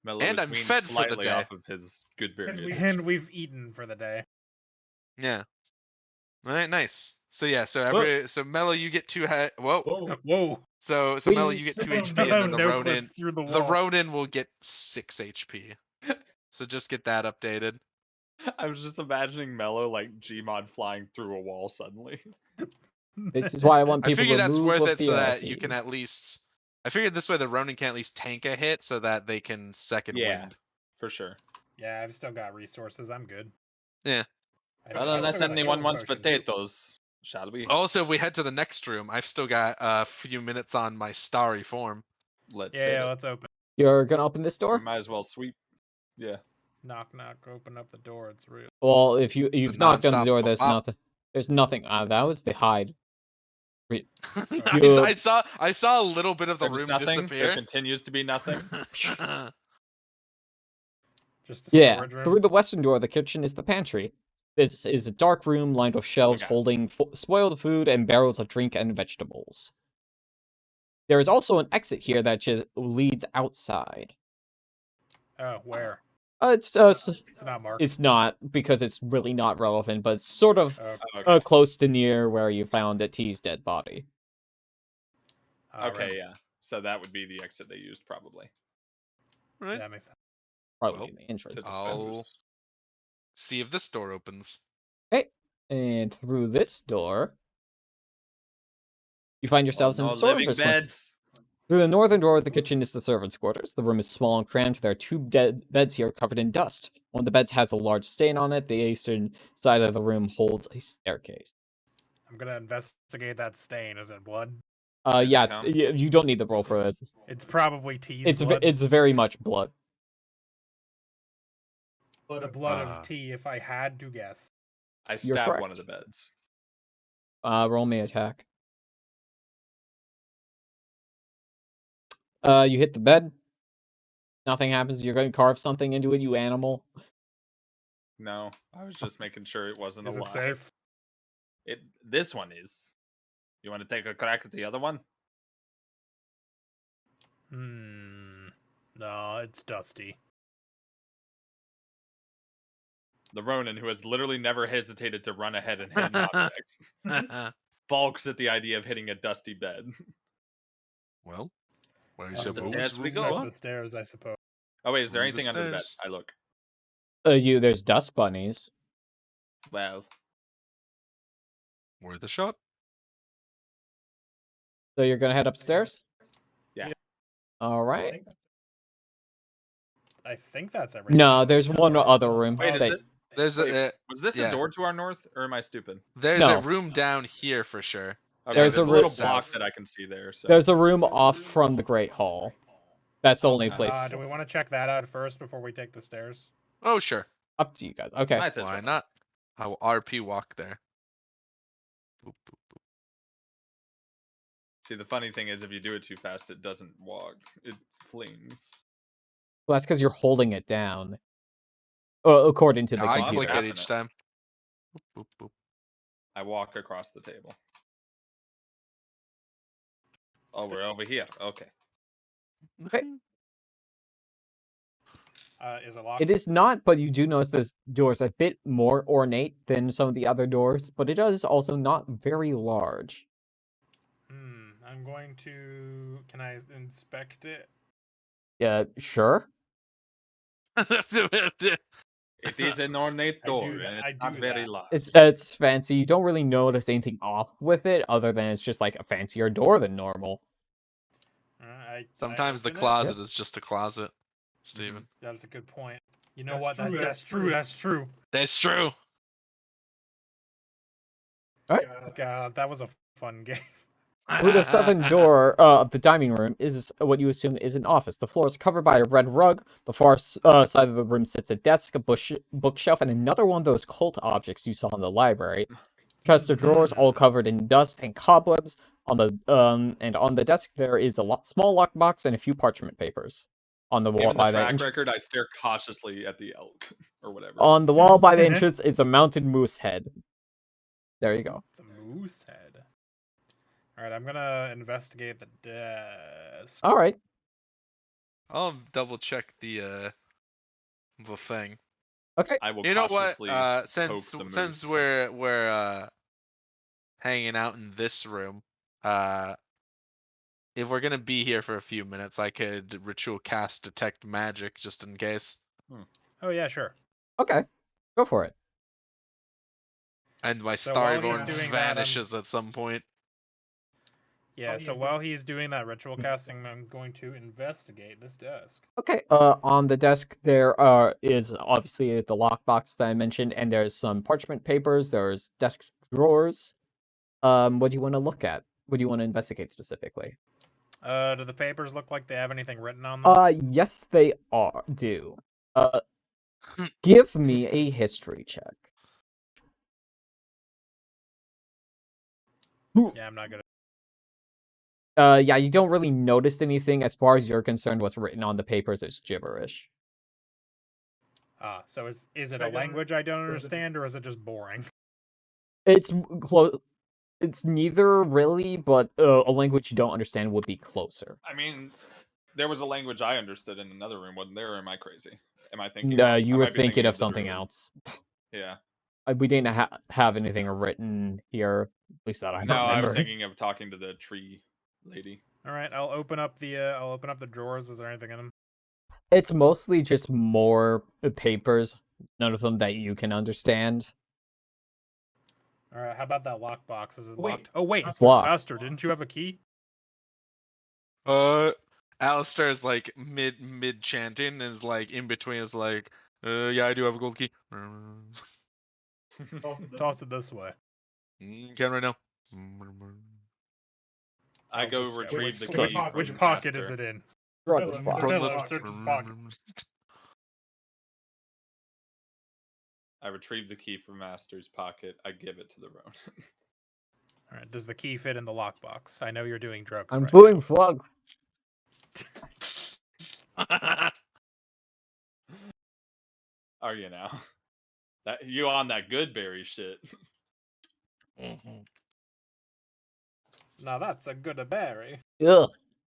Mello And is I'm weaned fed for the slightly day. off of his good berry. And we've eaten for the day. Yeah. All right. Nice. So yeah. So Mello, you get 2. Whoa. Whoa. So Mello, you get 2 HP, and then the no Rodin. clips through the The wall. Rodin will get 6 HP. So just get that updated. I was just imagining Mello like Gmod flying through a wall suddenly. This is why I want I people figure to that's move worth with it the so arrow that you can at keys. least. I figured this way the Ronin can at least tank a hit so that they can second Yeah. wind. For sure. Yeah, I've still got resources. I'm good. Yeah. Well, I've unless still got a anyone healing wants potion, too. potatoes, shall we? Also, if we head to the next room, I've still got a few minutes on my starry form. Let's Yeah, hit it. let's open. You're gonna open this We door? might as well sweep. Yeah. Knock, knock. Open up the door. It's real. Well, if you've knocked on the nonstop door, there's bop. nothing. There's nothing. That was the hide. I saw a little bit of the There's room nothing. There disappear. continues to be nothing. Just a Yeah, storage room. through the western door, the kitchen is the pantry. This is a dark room lined with shelves Okay. holding spoiled food and barrels of drink and vegetables. There is also an exit here that just leads outside. Oh, where? It's It's not marked. it's not because it's really not relevant, but it's sort of Okay. close to near where you found T's dead body. Okay, right. yeah. So that would be the exit they used, probably. Right. That makes sense. Probably Well, the entrance. To I'll dispose. see if this door opens. Okay, and through this door, you find Oh, yourselves in no the living servants' quarters. beds. Through the northern door of the kitchen is the servants' quarters. The room is small and cramped. There are two dead beds here covered in dust. One of the beds has a large stain on it. The eastern side of the room holds a staircase. I'm gonna investigate that stain. Is it blood? Does Yeah, it count? you don't need the roll for this. It's probably T's It's blood. it's very much blood. The blood Ah. of T, if I had to guess. I You're stabbed one of correct. the beds. Roll me attack. You hit the bed. Nothing happens. You're going to carve something into it, you animal. No, I was just making sure it wasn't Is it alive. safe? This one is. You want to take a crack at the other one? No, it's dusty. The Ronin, who has literally never hesitated to run ahead and hit an object, balks at the idea of hitting a dusty bed. Well, where Up should the we stairs we check go. the stairs, I suppose. Oh wait, is there Through the anything under the bed? stairs. I look. There's dust bunnies. Well, Worth a shot. So you're gonna head upstairs? Yeah. All right. I think that's everything. No, there's one other room. wait, is that- it? There's Wait, a was this yeah. a door to our north, or am I stupid? there's a No. room down here for sure. Okay, There's there's a a little room- block south. that I can see there. So There's a room off from the Great Hall. That's the only place. Do we want to check that out first before we take the stairs? Oh sure. Up to you guys. Okay. might as Why well. not? I will RP walk there. Boop, boop, boop. See, the funny thing is, if you do it too fast, it doesn't walk. It flings. Well, that's because you're holding it down. According to the I computer. click it tapping each it. time. Boop, boop, boop. I walk across the table. Oh, we're over here. Okay. Okay. Is it locked? It is not, but you do notice this door is a bit more ornate than some of the other doors, but it is also not very large. I'm going to. Can I inspect it? Yeah, sure. It is an ornate I do door, that- and I it's not do very that. large. It's fancy. You don't really notice anything off with it, other than it's just like a fancier door than normal. Sometimes the open it. closet is just a closet, Steven. That's a good point. You know what? That's true. That's true. That's true. God, that was a fun game. Through the southern door of the dining room is what you assume is an office. The floor is covered by a red rug. The far side of the room sits a desk, a bookshelf, and another one of those cult objects you saw in the library. Chest of drawers, all covered in dust and cobwebs. On the desk there is a small lockbox and a few parchment papers. On the wall Given the by the track record, I stare cautiously at the elk or whatever. on the wall by the entrance is a mounted moose head. There you go. It's a moose head. All right, I'm gonna investigate the desk. All right. I'll double check the thing. Okay. I will You know what? cautiously Since poke the since moose. we're hanging out in this room, if we're gonna be here for a few minutes, I could ritual cast detect magic just in case. Oh yeah, sure. Okay. Go for it. And my So while he's Starborn doing that, I'm- vanishes at some point. Yeah. So while he's doing that ritual casting, I'm going to investigate this desk. Okay. On the desk there is obviously the lockbox that I mentioned, and there's some parchment papers. There's desk drawers. What do you want to look at? What do you want to investigate specifically? Do the papers look like they have anything written on them? Yes, they do. Give me a history check. Yeah, I'm not good. Yeah, you don't really notice anything as far as you're concerned. What's written on the papers is gibberish. So is it a language I don't understand, or is it just boring? It's close. It's neither really, but a language you don't understand would be closer. I mean, there was a language I understood in another room, wasn't there? Or am I crazy? Am I thinking? No, I you were might be thinking of the something room. else. Yeah. We didn't have anything written here, at least that I No, I was remember. thinking of talking to the tree lady. All right, I'll open up the drawers. Is there anything in them? It's mostly just more papers, none of them that you can understand. All right, how about that lockbox? Is it Wait, locked? Oh wait, It's locked. Aster, didn't you have a key? Alistair is like mid chanting and is like in between is like, yeah, I do have a gold key. Toss it this way. Can right now. I Oh, go just- retrieve the which, key. which from pocket is Aster. it in? Brother, From fuck. the- search his pocket. I retrieve the key from Master's pocket. I give it to the Ronin. All right, does the key fit in the lockbox? I know you're doing drugs. I'm right doing now. flug. Are you now? That you on that good berry shit? Now that's a good berry. Ugh.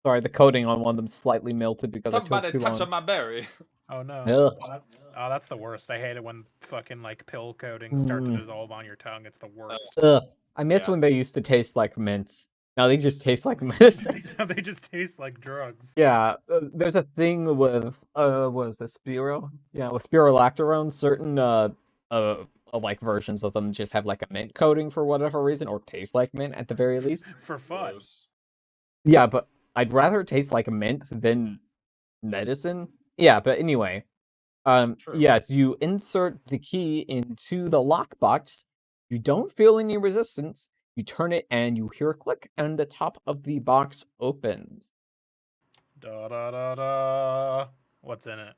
Sorry, the coating on one of them slightly melted because I Somebody took too touch long. on my berry. Oh no. Ugh. Oh, that's the worst. I hate it when fucking like pill coatings start to Mm. dissolve on your tongue. It's the worst. Ugh. I miss Yeah. when they used to taste like mints. Now they just taste like medicine. They just taste like drugs. Yeah, there's a thing with what is this, Spiro? Yeah, with spirolactone, certain like versions of them just have like a mint coating for whatever reason, or taste like mint at the very least. For fun. Gross. Yeah, but I'd rather taste like mint than medicine. Yeah, but anyway, True. yes, you insert the key into the lockbox. You don't feel any resistance. You turn it, and you hear a click, and the top of the box opens. Da da da da. What's in it?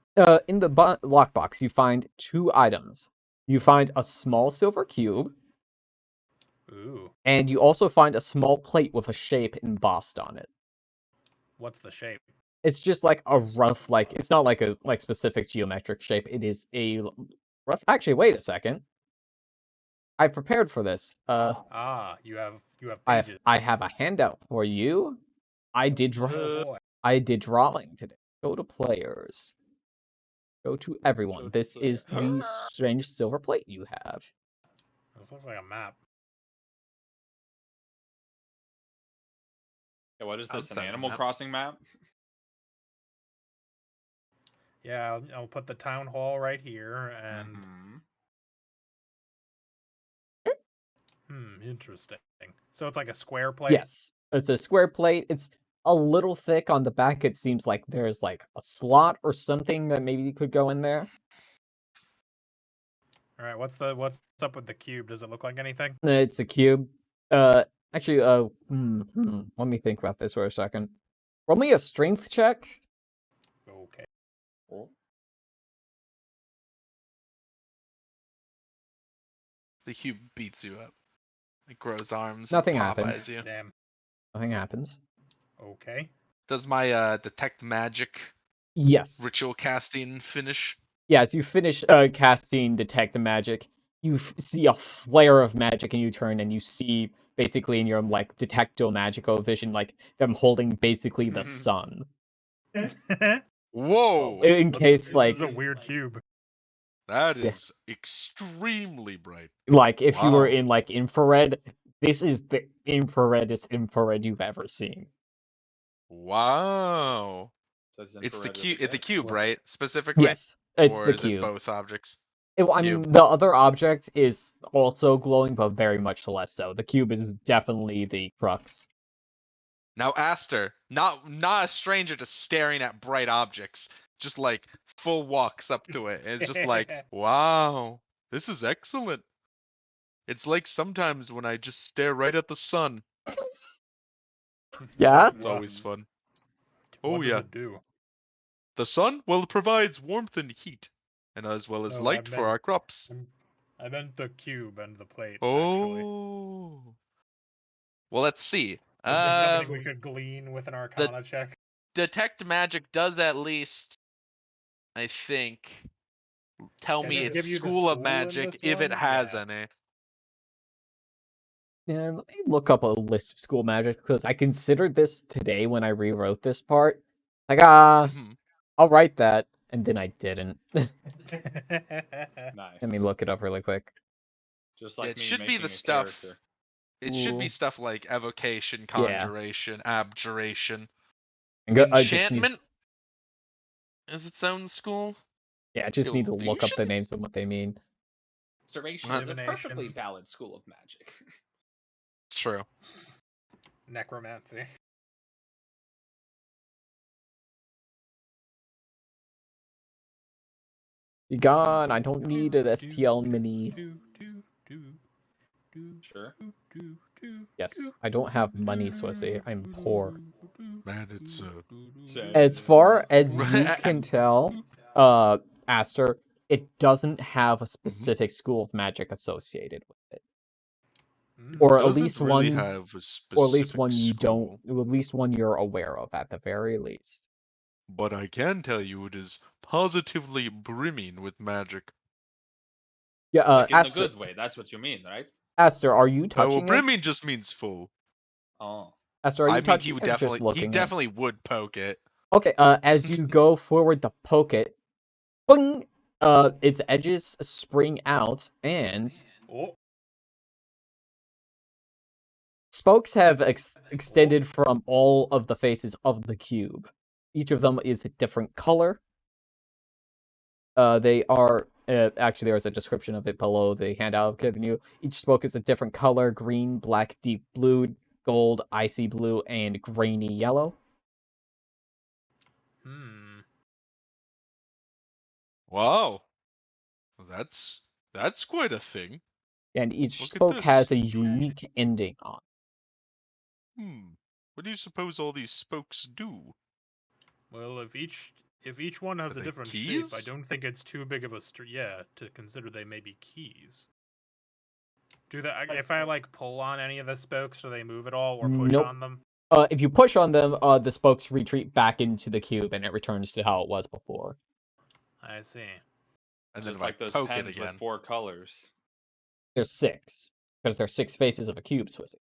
In the lockbox, you find 2 items. You find a small silver cube, Ooh. and you also find a small plate with a shape embossed on it. What's the shape? It's just like a rough, like it's not like a specific geometric shape. It is a rough. Actually, wait a second. I prepared for this. You have I pages. have a handout for you. I did Oh boy. drawing today. Go to players. Go to everyone. This is the strange silver plate you have. This looks like a map. Yeah, what is this? Outside An of Animal map. Crossing map? Yeah, I'll put the town hall right here, and interesting. So it's like a square plate. Yes, it's a square plate. It's a little thick on the back. It seems like there's like a slot or something that maybe could go in there. All right, what's up with the cube? Does it look like anything? It's a cube. Actually, let me think about this for a second. Roll me a strength check. Okay. The cube beats you up. It grows arms. Nothing and happens. Popeyes you. Damn. Nothing happens. Okay. Does my detect magic Yes. ritual casting finish? Yeah, as you finish casting Detect Magic, you see a flare of magic, and you turn and you see basically in your like Detecto Magico vision, like them holding basically the sun. Whoa! In case This is a weird cube. That Yeah. is extremely bright. like if you were Wow. in like infrared, this is the infraredest infrared you've ever seen. Wow. Says It's the infrared with a cube. It's the K. cube, right? Specifically. Yes, it's Or the is it cube. both objects? I mean, Cube. the other object is also glowing, but very much less so. The cube is definitely the crux. Now, Aster, not a stranger to staring at bright objects, just like full walks up to it, and it's just like, wow, this is excellent. It's like sometimes when I just stare right at the sun. Yeah? It's always fun. What Oh does yeah, it do? the sun, well, it provides warmth and heat, and as well as No, light for our crops. I meant the cube and the plate. Actually. Oh. Well, let's see. Is there something we could glean with an Arcana check? Detect magic does at least, I think, tell Can me it it's give you the school of school in magic this if it one? has Yeah. any. let me look up a list of school magic because I considered this today when I rewrote this part. Like, Mhm. I'll write that, and then I didn't. Nice. Let me look it up really quick. Just Yeah, like it me should be making the a stuff. character. It should be Ooh. stuff like evocation, Yeah. conjuration, abjuration. I just need, Enchantment is its own school. yeah, I just need to look up the Illusion? names of what they mean. Restoration is a Divination. perfectly valid school of magic. It's true. Necromancy. Be gone. I don't need an STL mini. Sure. Yes, I don't have money, Swissy. I'm poor. Man, it's As far as Right. you can tell, Aster, it doesn't have a specific school of magic associated with it. Or at doesn't least really one, have a specific or at least one you school, don't, at least one you're aware of at the very least. but I can tell you it is positively brimming with magic. Yeah, Like in the Aster, good way, that's what you mean, right? Aster, are you Well, touching it? brimming just means full. Oh. Aster, are you I mean, touching it or just he looking at it? definitely would poke it. Okay, as you go forward to poke it, boing, its edges spring out, and Oh, spokes have extended from all of the faces of the cube. Each of them is a different color. They are actually there is a description of it below the handout I've given you. Each spoke is a different color: green, black, deep blue, gold, icy blue, and grainy yellow. Wow, that's quite a thing. And each Look at spoke has this. a unique ending on. What do you suppose all these spokes do? well, if each one has Are a they different shape, I keys? don't think it's too big of a to consider they may be keys. Do that if I like pull on any of the spokes, do they move at all or push Nope. on them? If you push on them, the spokes retreat back into the cube, and it returns to how it was before. I see. And then Just if like I those poke it pens again. with 4 colors. There's 6, because there's 6 faces of a cube, Swissy.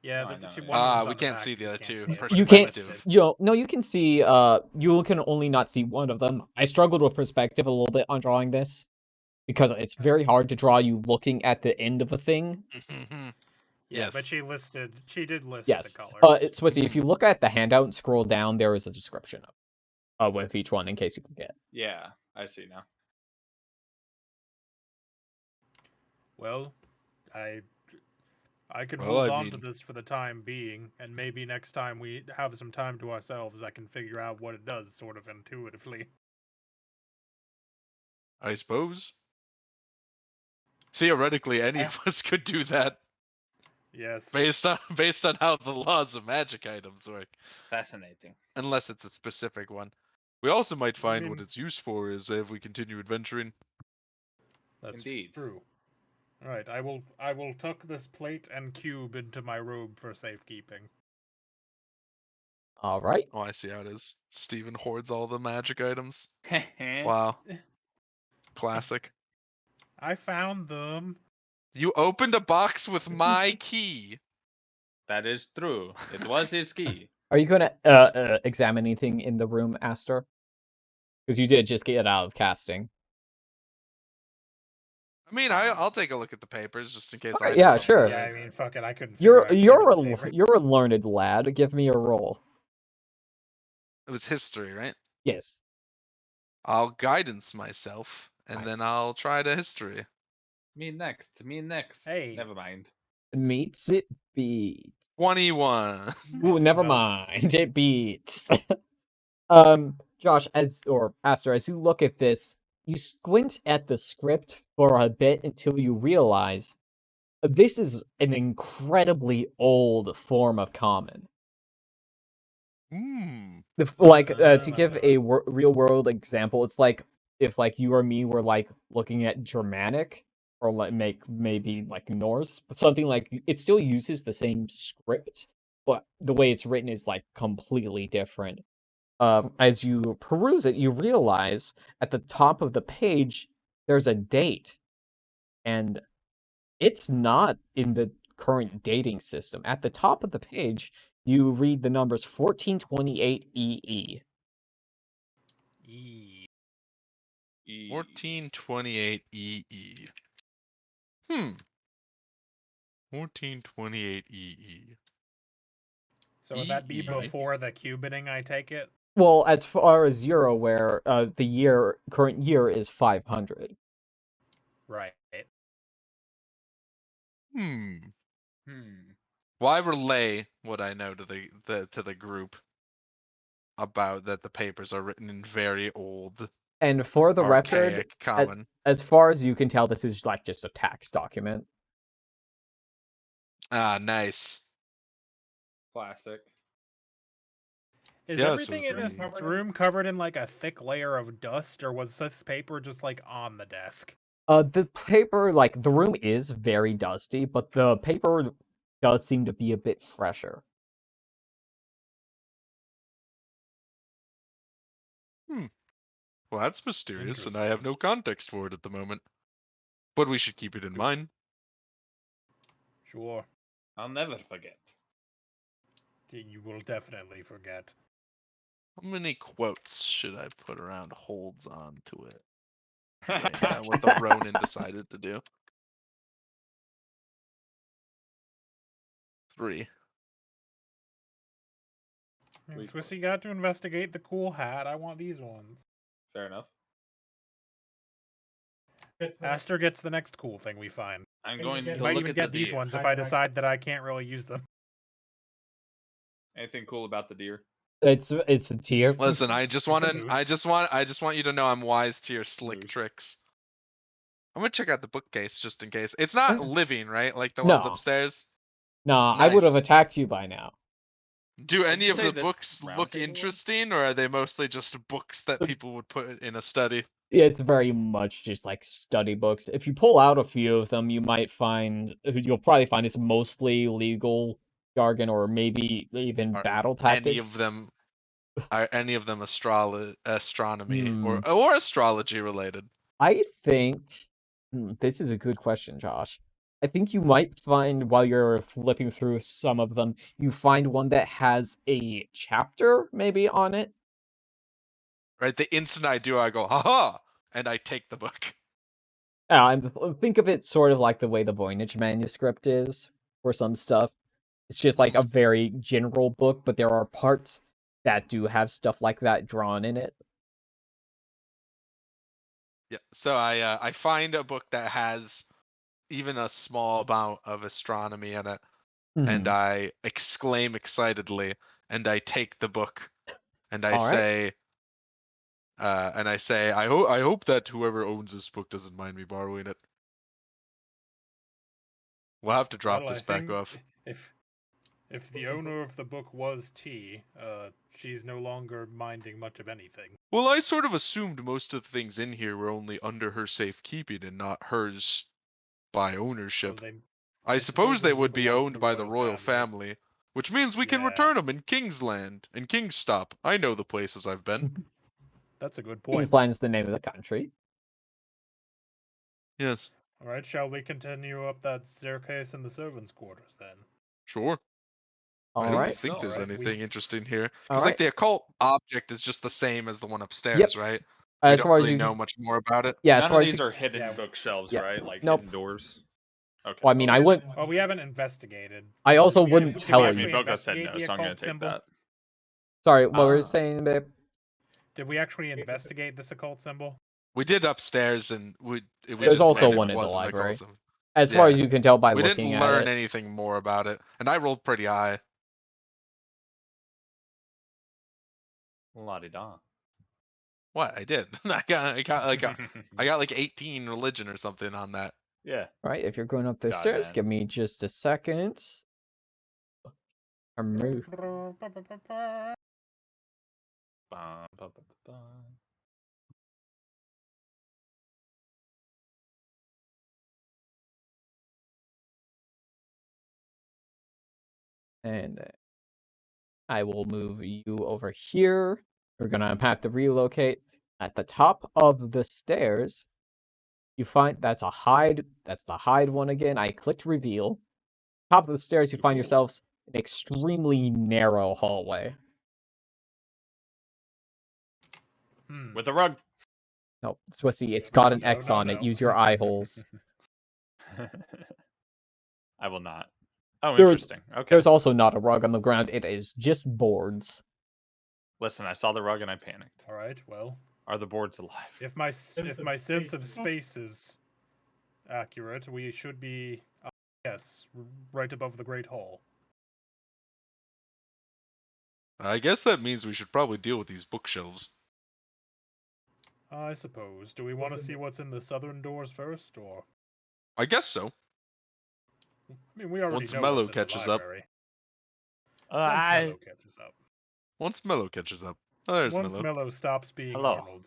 Yeah, Oh, I the, know, one yeah. of them's we on the can't back, see you the just other two. see it. You can't. Perspective. No, you can see. You can only not see one of them. I struggled with perspective a little bit on drawing this because it's very hard to draw you looking at the end of a thing. Yeah, but Yes. she did list Yes. the colors. Swissy, if you look at the handout and scroll down, there is a description of with each one in case you forget. Yeah, I see now. Well, I can Well, hold I on to mean- this for the time being, and maybe next time we have some time to ourselves, I can figure out what it does sort of intuitively. I suppose. Theoretically, any of us could do that Yes. based on how the laws of magic items work. Fascinating. Unless it's a specific one. We also might find what mean- its use for is if we continue adventuring. That's Indeed. true. All right, I will tuck this plate and cube into my robe for safekeeping. All right. Oh, I see how it is. Steven hoards all the magic items. Wow. Wow. Classic. I found them. You opened a box with my key. That is true. It was his key. Are you gonna examine anything in the room, Aster? Because you did just get out of casting. I mean, I'll take a look at the papers just in case. Okay, I do yeah, something sure. Yeah, I weird. mean, fuck it, I couldn't. You're figure out shit on paper. you're a learned lad. Give me a roll. It was history, right? Yes. I'll guidance myself, and then Nice. I'll try to history. Me next. Me next. Hey. Never mind. Meets it beats. 21. Ooh, never No. mind. It beats. Josh, Aster, as you look at this, you squint at the script for a bit until you realize this is an incredibly old form of common. To give a real world example, it's like if you or me were looking at Germanic or maybe Norse, but something like it still uses the same script, but the way it's written is completely different. As you peruse it, you realize at the top of the page there's a date, and it's not in the current dating system. At the top of the page, you read the numbers 1428 EE. E. 1428 EE. 1428 EE. So would that be EE. before the cubiting, I take it? Well, as far as you're aware, the current year is 500. Right. Hmm. Hmm. Well, I relay what I know to the group about that the papers are written in very old, And for the record, archaic common. as far as you can tell, this is like just a tax document. Ah, nice. Classic. Is Yeah, so everything in this very- room covered in like a thick layer of dust, or was this paper just like on the desk? The paper, like, the room is very dusty, but the paper does seem to be a bit fresher. Well, that's mysterious, and I have no context for it at the moment. But we should keep it in mind. Sure. I'll never forget. You will definitely forget. How many quotes should I put around holds on to it? Yeah, what the Ronin decided to do. 3. Please Swissy got to investigate the cool hat. I want these ones. Fair enough. Aster gets the next cool thing we find. I'm going to Might look even at get the these deer. ones if I decide that I can't really use them. Anything cool about the deer? It's a tier. Listen, I just want a to. moose. I just want you to know I'm wise to your slick Moose. tricks. I'm gonna check out the bookcase just in case. It's not living, right? Like the No. ones upstairs. Nah, I would have Nice. attacked you by now. Do Would any you of say the this books round look table ones? interesting, or are they mostly just books that people would put in a study? It's very much just like study books. If you pull out a few of them, you might find you'll probably find it's mostly legal jargon or maybe even Are battle tactics. Any of them are any of them astronomy Hmm. or astrology related? I think this is a good question, Josh. I think you might find while you're flipping through some of them, you find one that has a chapter maybe on it. Right. The instant I do, I go, haha, and I take the book. And think of it sort of like the way the Voynich manuscript is for some stuff. It's just like a very general book, but there are parts that do have stuff like that drawn in it. Yeah. So I find a book that has even a small amount of astronomy in it, and Mhm. I exclaim excitedly, and I take the book, and I All right. say, I hope that whoever owns this book doesn't mind me borrowing it. We'll have to drop Well, this I back think off. if the owner of the book was T, she's no longer minding much of anything. Well, I sort of assumed most of the things in here were only under her safekeeping and not hers by Well, ownership. they, I suppose they would be belong to owned by the royal family, which means we can Yeah. return them in Kingsland and Kingstop. I know the places I've been. That's a good point. Kingsland is the name of the country. Yes, All right, shall we continue up that staircase in the servants' quarters then? sure. I All don't right. think So, there's right? anything interesting here. All Because, like, right. the occult object is just the same as the one upstairs, right? We As don't far as really you know much more about it. yeah, as None far of as these you, are hidden Yeah. bookshelves, Yeah. right? Like Nope. hidden doors. Okay. well, I mean, I wouldn't. Well, we haven't investigated. I also Did we wouldn't actually- tell I did we mean, you. Bogo said investigate no, the so I'm gonna occult take symbol? that. Sorry, what were you Ah. saying, babe? Did we actually investigate this occult symbol? We did upstairs, and we There's just also said it one in the wasn't a library. cult symbol. As far as Yeah. you can tell by We looking didn't at learn it. anything more about it, and I rolled pretty high. La di da. What? I did. I got like 18 religion or something on that. Yeah. All right, if you're going up the God, stairs, man. give me just a second. Move. Ba, ba, ba, ba, ba. And I will move you over here. We're gonna have to relocate. At the top of the stairs, you find that's a hide. That's the hide one again. I clicked reveal. top of the stairs, you find yourselves in an extremely narrow hallway. With a rug. No, Swissy, it's got an X on it. no. Use your eye holes. I will not. Oh, There's- interesting. Okay. There's also not a rug on the ground. It is just boards. Listen, I saw the rug and I panicked. All right. Well, Are the boards alive? if my sense of space is accurate, we should be yes, right above the Great Hall. I guess that means we should probably deal with these bookshelves. I suppose. Do we want to see what's in the southern doors first, or? I guess so. I mean, we already Once know Mello what's in the catches up. library. Once Mello catches up. Once Mello catches up. Oh, there's Once Mello. Mello stops being Hello. Arnold.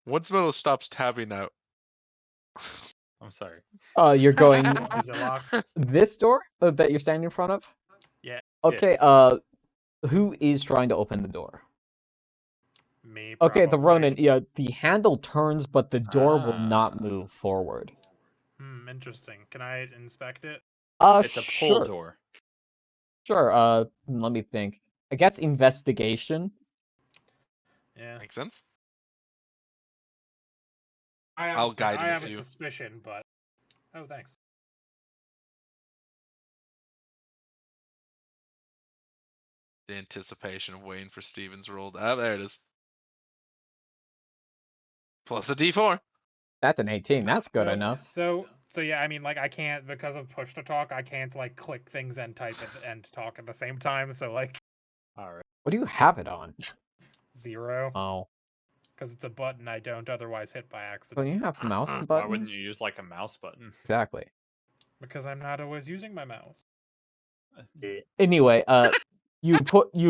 Once Mello stops tabbing out. I'm sorry. You're going Is it locked? this door that you're standing in front of? Yeah. Okay, Yes. who is trying to open the door? Me. Okay, the probably. Ronin, yeah, the handle turns, but the door will not move forward. Interesting. Can I inspect it? It's a pull Sure. door. Sure, let me think. I guess investigation. Yeah. Makes sense? I I'll guide I you have a to. suspicion, but oh, thanks. The anticipation of waiting for Steven's roll. Ah, there it is. Plus a D4. That's an 18. That's good enough. So yeah, I mean, like, I can't, because of push to talk, I can't like click things and type it and talk at the same time. So like All right. What do you have it on? 0, Oh. because it's a button I don't otherwise hit by Don't accident. you have mouse buttons? Why wouldn't you use like a mouse button? Exactly. Because I'm not always using my mouse. Anyway, you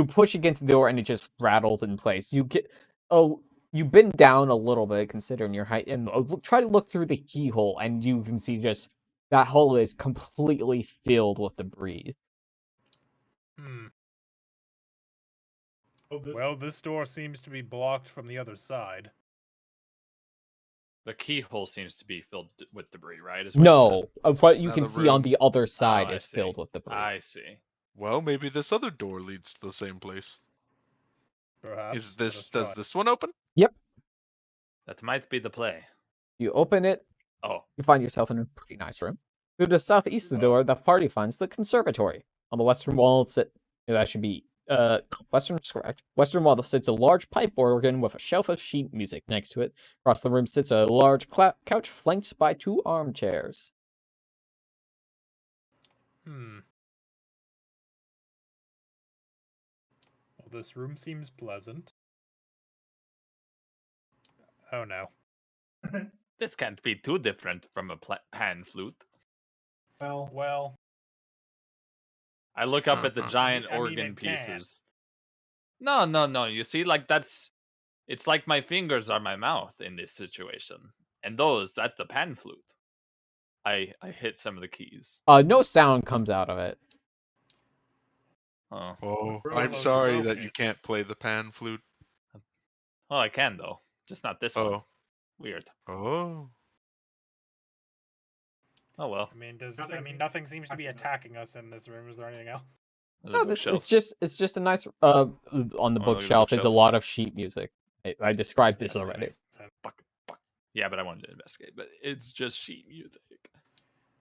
push against the door and it just rattles in place. You bend down a little bit considering your height and try to look through the keyhole and you can see just that hole is completely filled with debris. Well, this door seems to be blocked from the other side. The keyhole seems to be filled with debris, right? Is what you said? No, of what you Now can the see on room. the other side I is see. filled with debris. I see. Well, maybe this other door leads to the same place. Perhaps. Is let this us does try. this one open? That might be the play. You open it, Oh, you find yourself in a pretty nice room. To the southeast of the door, the party finds the conservatory. On the western wall, that should be western is correct. Western wall sits a large pipe organ with a shelf of sheet music next to it. Across the room sits a large couch flanked by 2 armchairs. Well, this room seems pleasant. Oh no. this can't be too different from a pan flute. Well. I look up at the giant I mean, organ it can. pieces. No. You see, like it's like my fingers are my mouth in this situation, and that's the pan flute. I hit some of the keys. No sound comes out of it. Oh, Oh, Really I'm sorry that provoking. you can't play the pan flute. oh, I can though, just not this one. Oh. Weird. Oh. Oh well. I mean, nothing seems to be attacking us in this room. Is there anything else? There's No, a it's bookshelf. just a nice on the look at the bookshelf is a bookshelf. lot of sheet music. I described this Yeah, that already. makes sense. Fuck. Yeah, but I wanted to investigate. But it's just sheet music.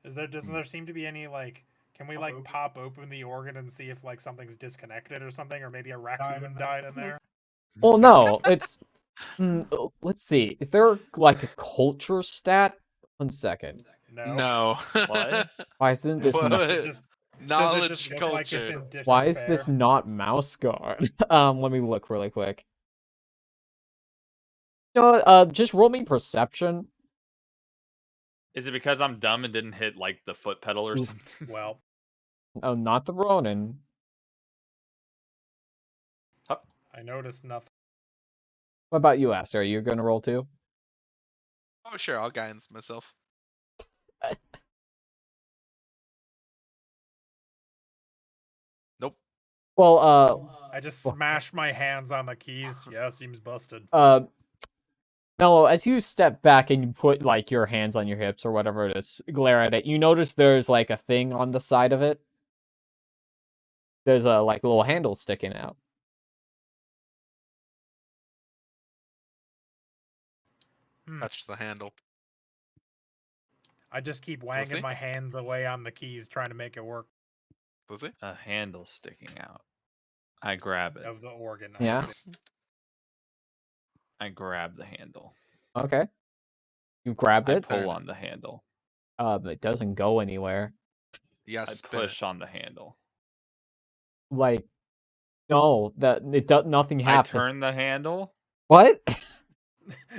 Doesn't there seem to be any like? Can we like pop open the organ and see if like something's disconnected or something, or maybe a raccoon died in there? Well, no, it's let's see. Is there like a culture stat? 1 second. No. What? Why isn't this What? Does Knowledge it just look culture. like it's in disrepair? Why is this not mouse guard? Let me look really quick. You know what, just roll me perception. Is it because I'm dumb and didn't hit like the foot pedal or Oof. something? Well, Oh, not the Ronin. I noticed nothing. What about you, Aster? Are you gonna roll too? Oh, sure, I'll guidance myself. Nope. Well, I just smashed my hands on the keys. Yeah, seems busted. Now, as you step back and you put like your hands on your hips or whatever it is, glare at it, you notice there's like a thing on the side of it. There's a like little handle sticking out. Touch the handle. I just keep see? wanging my hands away on the keys, trying to make it work. Does he? A handle sticking out. I grab it. Of the organ. Yeah. I grab the handle. Okay. You grabbed I it. pull on the handle. But it doesn't go anywhere. Yes. I push on the handle. Like, no, nothing I happens. turn the handle. What?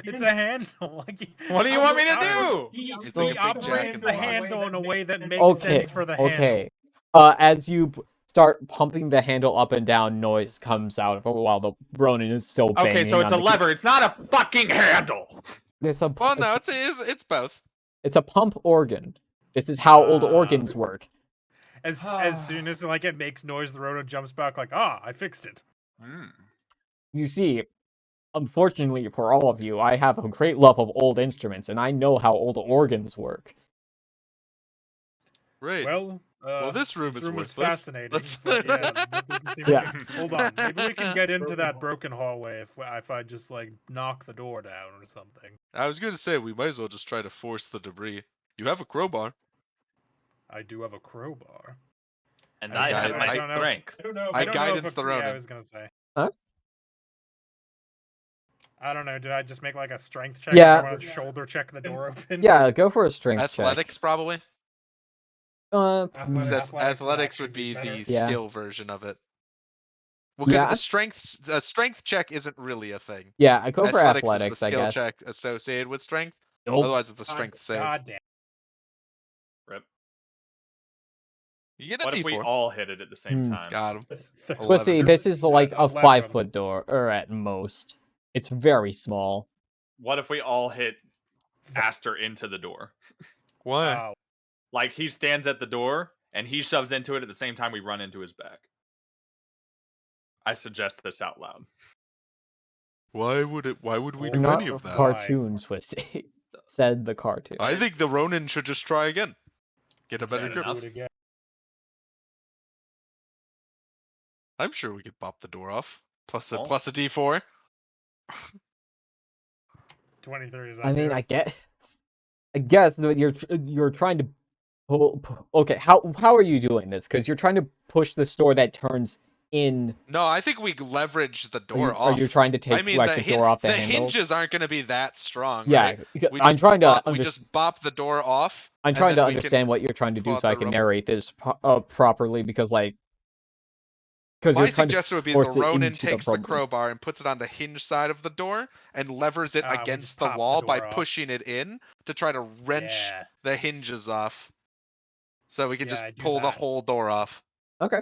It's a handle. Like, What do you want me to do? It's He like a big jack operates in the the box. handle in a way that makes Okay. sense for the handle. Okay. As you start pumping the handle up and down, noise comes out while the Ronin is still banging. Okay, so it's a on the keys. lever. It's not a fucking handle. There's a Well, no, it's both. it's a pump organ. This is how old organs work. As soon as like it makes noise, the rotor jumps back like, I fixed it. You see, unfortunately for all of you, I have a great love of old instruments, and I know how old organs work. Right. Well, this room is was worthless. fascinating. Let's- But yeah, that doesn't seem Yeah. Hold on, maybe we can get into that broken hallway if I just like knock the door down or something. I was going to say we might as well just try to force the debris. You have a crowbar. I do have a crowbar. And I I have don't- my I don't know. strength. I don't know. I don't know if guidance the yeah, I Ronin. was gonna say. Huh? I don't know. Did I just make like a strength check? Yeah. I want to shoulder check the door open. Yeah, go for a strength Athletics, probably. check. Uh, Because Athletics would athletics actually would be be the better. Yeah. skill version of it. Well, because Yeah. a strength check isn't really a thing. yeah, I go for Athletics athletics, is the I skill guess. check associated with strength. Nope. Otherwise, it's a strength save. God damn. Rip. You get a What if we D4. all hit it at the same Hmm. time? Got him. Swissy, 11. this is like a 11. 5-foot door, or at most. It's very small. What if we all hit Aster into the door? Why? Wow. Like he stands at the door and he shoves into it at the same time we run into his back. I suggest this out loud. Why would we do Not any of that? cartoons, Swissy. Said the cartoon. I think the Ronin should just try again. Get a better Fair grip. enough. Do it again. I'm sure we could pop the door off. Plus a Oh. plus a D4. 23 is I mean, accurate. I guess that you're trying to pull. Okay, how are you doing this? Because you're trying to push the door that turns in. No, I think we leverage the Are door you, off. are you trying to take I mean, like the door off the handles? hinges aren't going to be that strong. Yeah, right? We I'm just trying to we just bop the door off. I'm and trying then to we can understand what you're trying to do pull out so I the can rubber. narrate this properly because you're My trying to suggestion would be force the it Ronin into takes the problem. crowbar and puts it on the hinge side of the door and levers it We just against the pop the wall by door off. pushing it in to try to wrench Yeah. the hinges off. So we can Yeah, just I do pull the that. whole door off. Okay.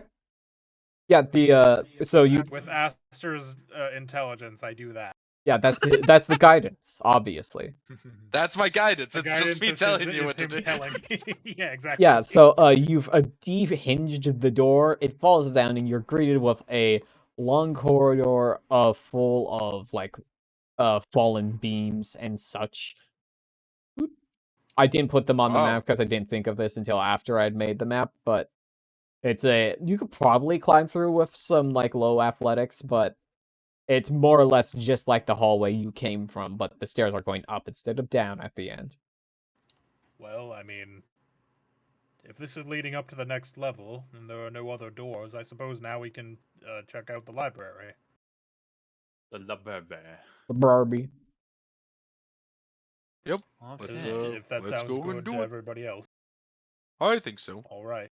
Yeah, the so you With Aster's intelligence, I do that. yeah that's the guidance, obviously. That's my guidance. The It's just me guidance telling is you what to him do. telling me. Yeah, exactly. Yeah, so you've de-hinged the door. It falls down, and you're greeted with a long corridor full of like fallen beams and such. I didn't put them on the Wow. map because I didn't think of this until after I'd made the map, but you could probably climb through with some like low athletics, but it's more or less just like the hallway you came from, but the stairs are going up instead of down at the end. Well, I mean, if this is leading up to the next level and there are no other doors, I suppose now we can check out the library. The library. The Barbie. Let's, Okay. If that let's sounds go and good do to it. everybody else. I think so. All right.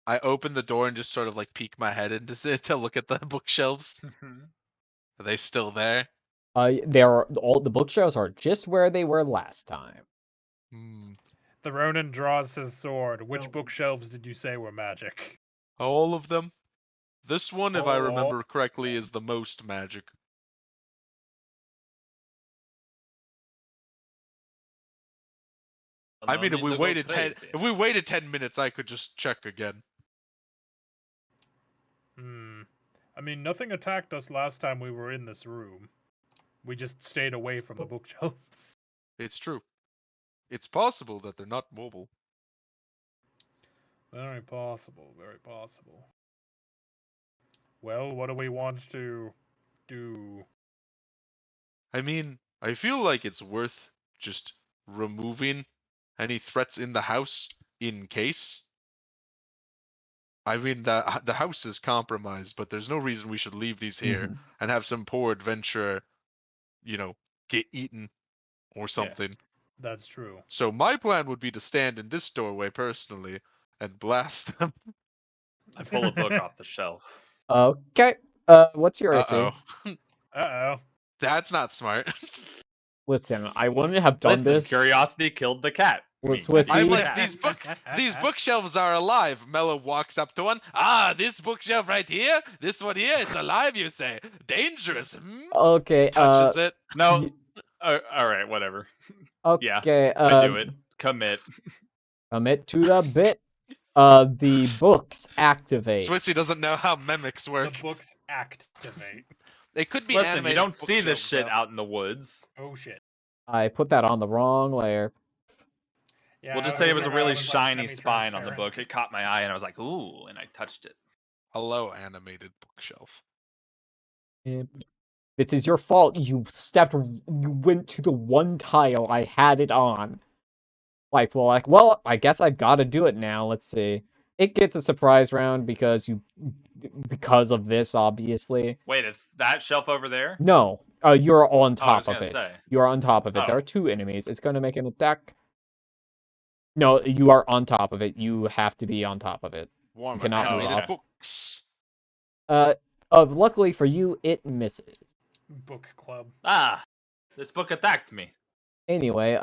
I open the door and just sort of like peek my head into it to look at the bookshelves. Are they still there? All the bookshelves are just where they were last time. The Ronin draws his sword. Which bookshelves did you say were magic? All of them. This one, if I All- remember correctly, is the most magic. I No mean, if need we to go waited crazy. 10 minutes, I could just check again. I mean, nothing attacked us last time we were in this room. We just stayed away from the bookshelves. It's true. It's possible that they're not mobile. Very possible. Very possible. Well, what do we want to do? I mean, I feel like it's worth just removing any threats in the house in case. I mean, the house is compromised, but there's no reason we should leave these here Mhm. and have some poor adventurer, you know, get eaten or something. That's true. So my plan would be to stand in this doorway personally and blast them. I pull a book off the shelf. Okay. What's your AC? Uh-oh. Uh-oh. That's not smart. Listen, I wouldn't have done Listen, this. curiosity killed the cat. Was Me, Swissy- I'm See? like, these bookshelves are alive. Mello walks up to one. Ah, this bookshelf right here? This one here? It's alive, you say? Dangerous. Hmm? Okay. Touches it. No. y- All right, whatever. Yeah, Okay. I do it. Commit. Commit to the bit. The books activate. Swissy doesn't know how mimics The work. books activate. They could be Listen, you animated don't see this bookshelves, shit though. out in the woods. Oh shit. I put that on the wrong layer. Yeah, We'll just I say it was a remember really it was, like, shiny spine on the semi-transparent. book. It caught my eye, and I was like, ooh, and I touched it. Hello, animated bookshelf. This is your fault. You went to the one tile I had it on. Well, I guess I gotta do it now. Let's see. It gets a surprise round because of this, obviously. Wait, it's that shelf over there? No, you're on top was of gonna it. say. You're on top of it. There Oh. are two enemies. It's gonna make an attack. No, you are on top of it. You have to be on top of it. Warm cannot move animated off. books. Luckily for you, it misses. Book club. Ah, this book attacked me. Anyway,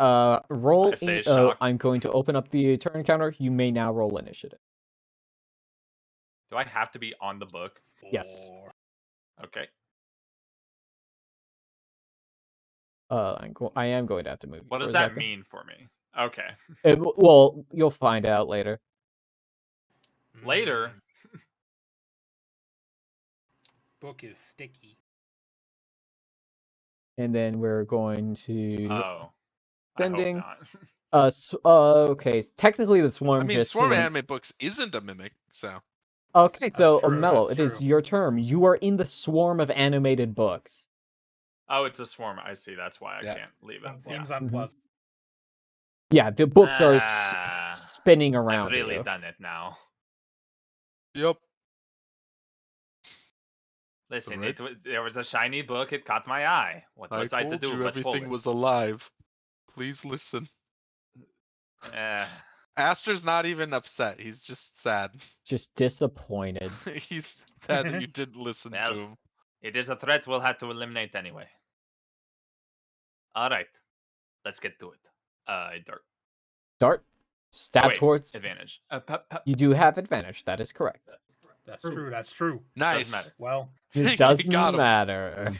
roll. I say Oh, shocked. I'm going to open up the turn counter. You may now roll initiative. Do I have to be on the book? Yes. 4. Okay. I am going to have to move. What you does for a that second. mean for me? Okay. Well, you'll find out later. Later? Mm. Book is sticky. And then we're going to Oh. sending. I hope not. Okay. Technically, the swarm I mean, just Swarm went. Anime Books isn't a mimic, so. Okay, so true, Mello, that's it is true. your turn. You are in the swarm of animated books. Oh, it's a swarm. I see. That's why I Yeah. can't leave it. Seems Yeah. unpleasant. Yeah, the books are Ah, spinning I've around really you. done it now. Yep. Listen, Alright. there was a shiny book. It caught my eye. What was I to told do you but pull everything it? was alive. Please listen. Eh, Aster's not even upset. He's just sad. Just disappointed. He's sad that you didn't listen Well, to him. it is a threat we'll have to eliminate anyway. All right, let's get to it. Dart. Dart, Oh, stab wait, towards. advantage. You do have advantage. That is correct. That's true. That's true. Nice. matter. Well, It You doesn't got him. matter.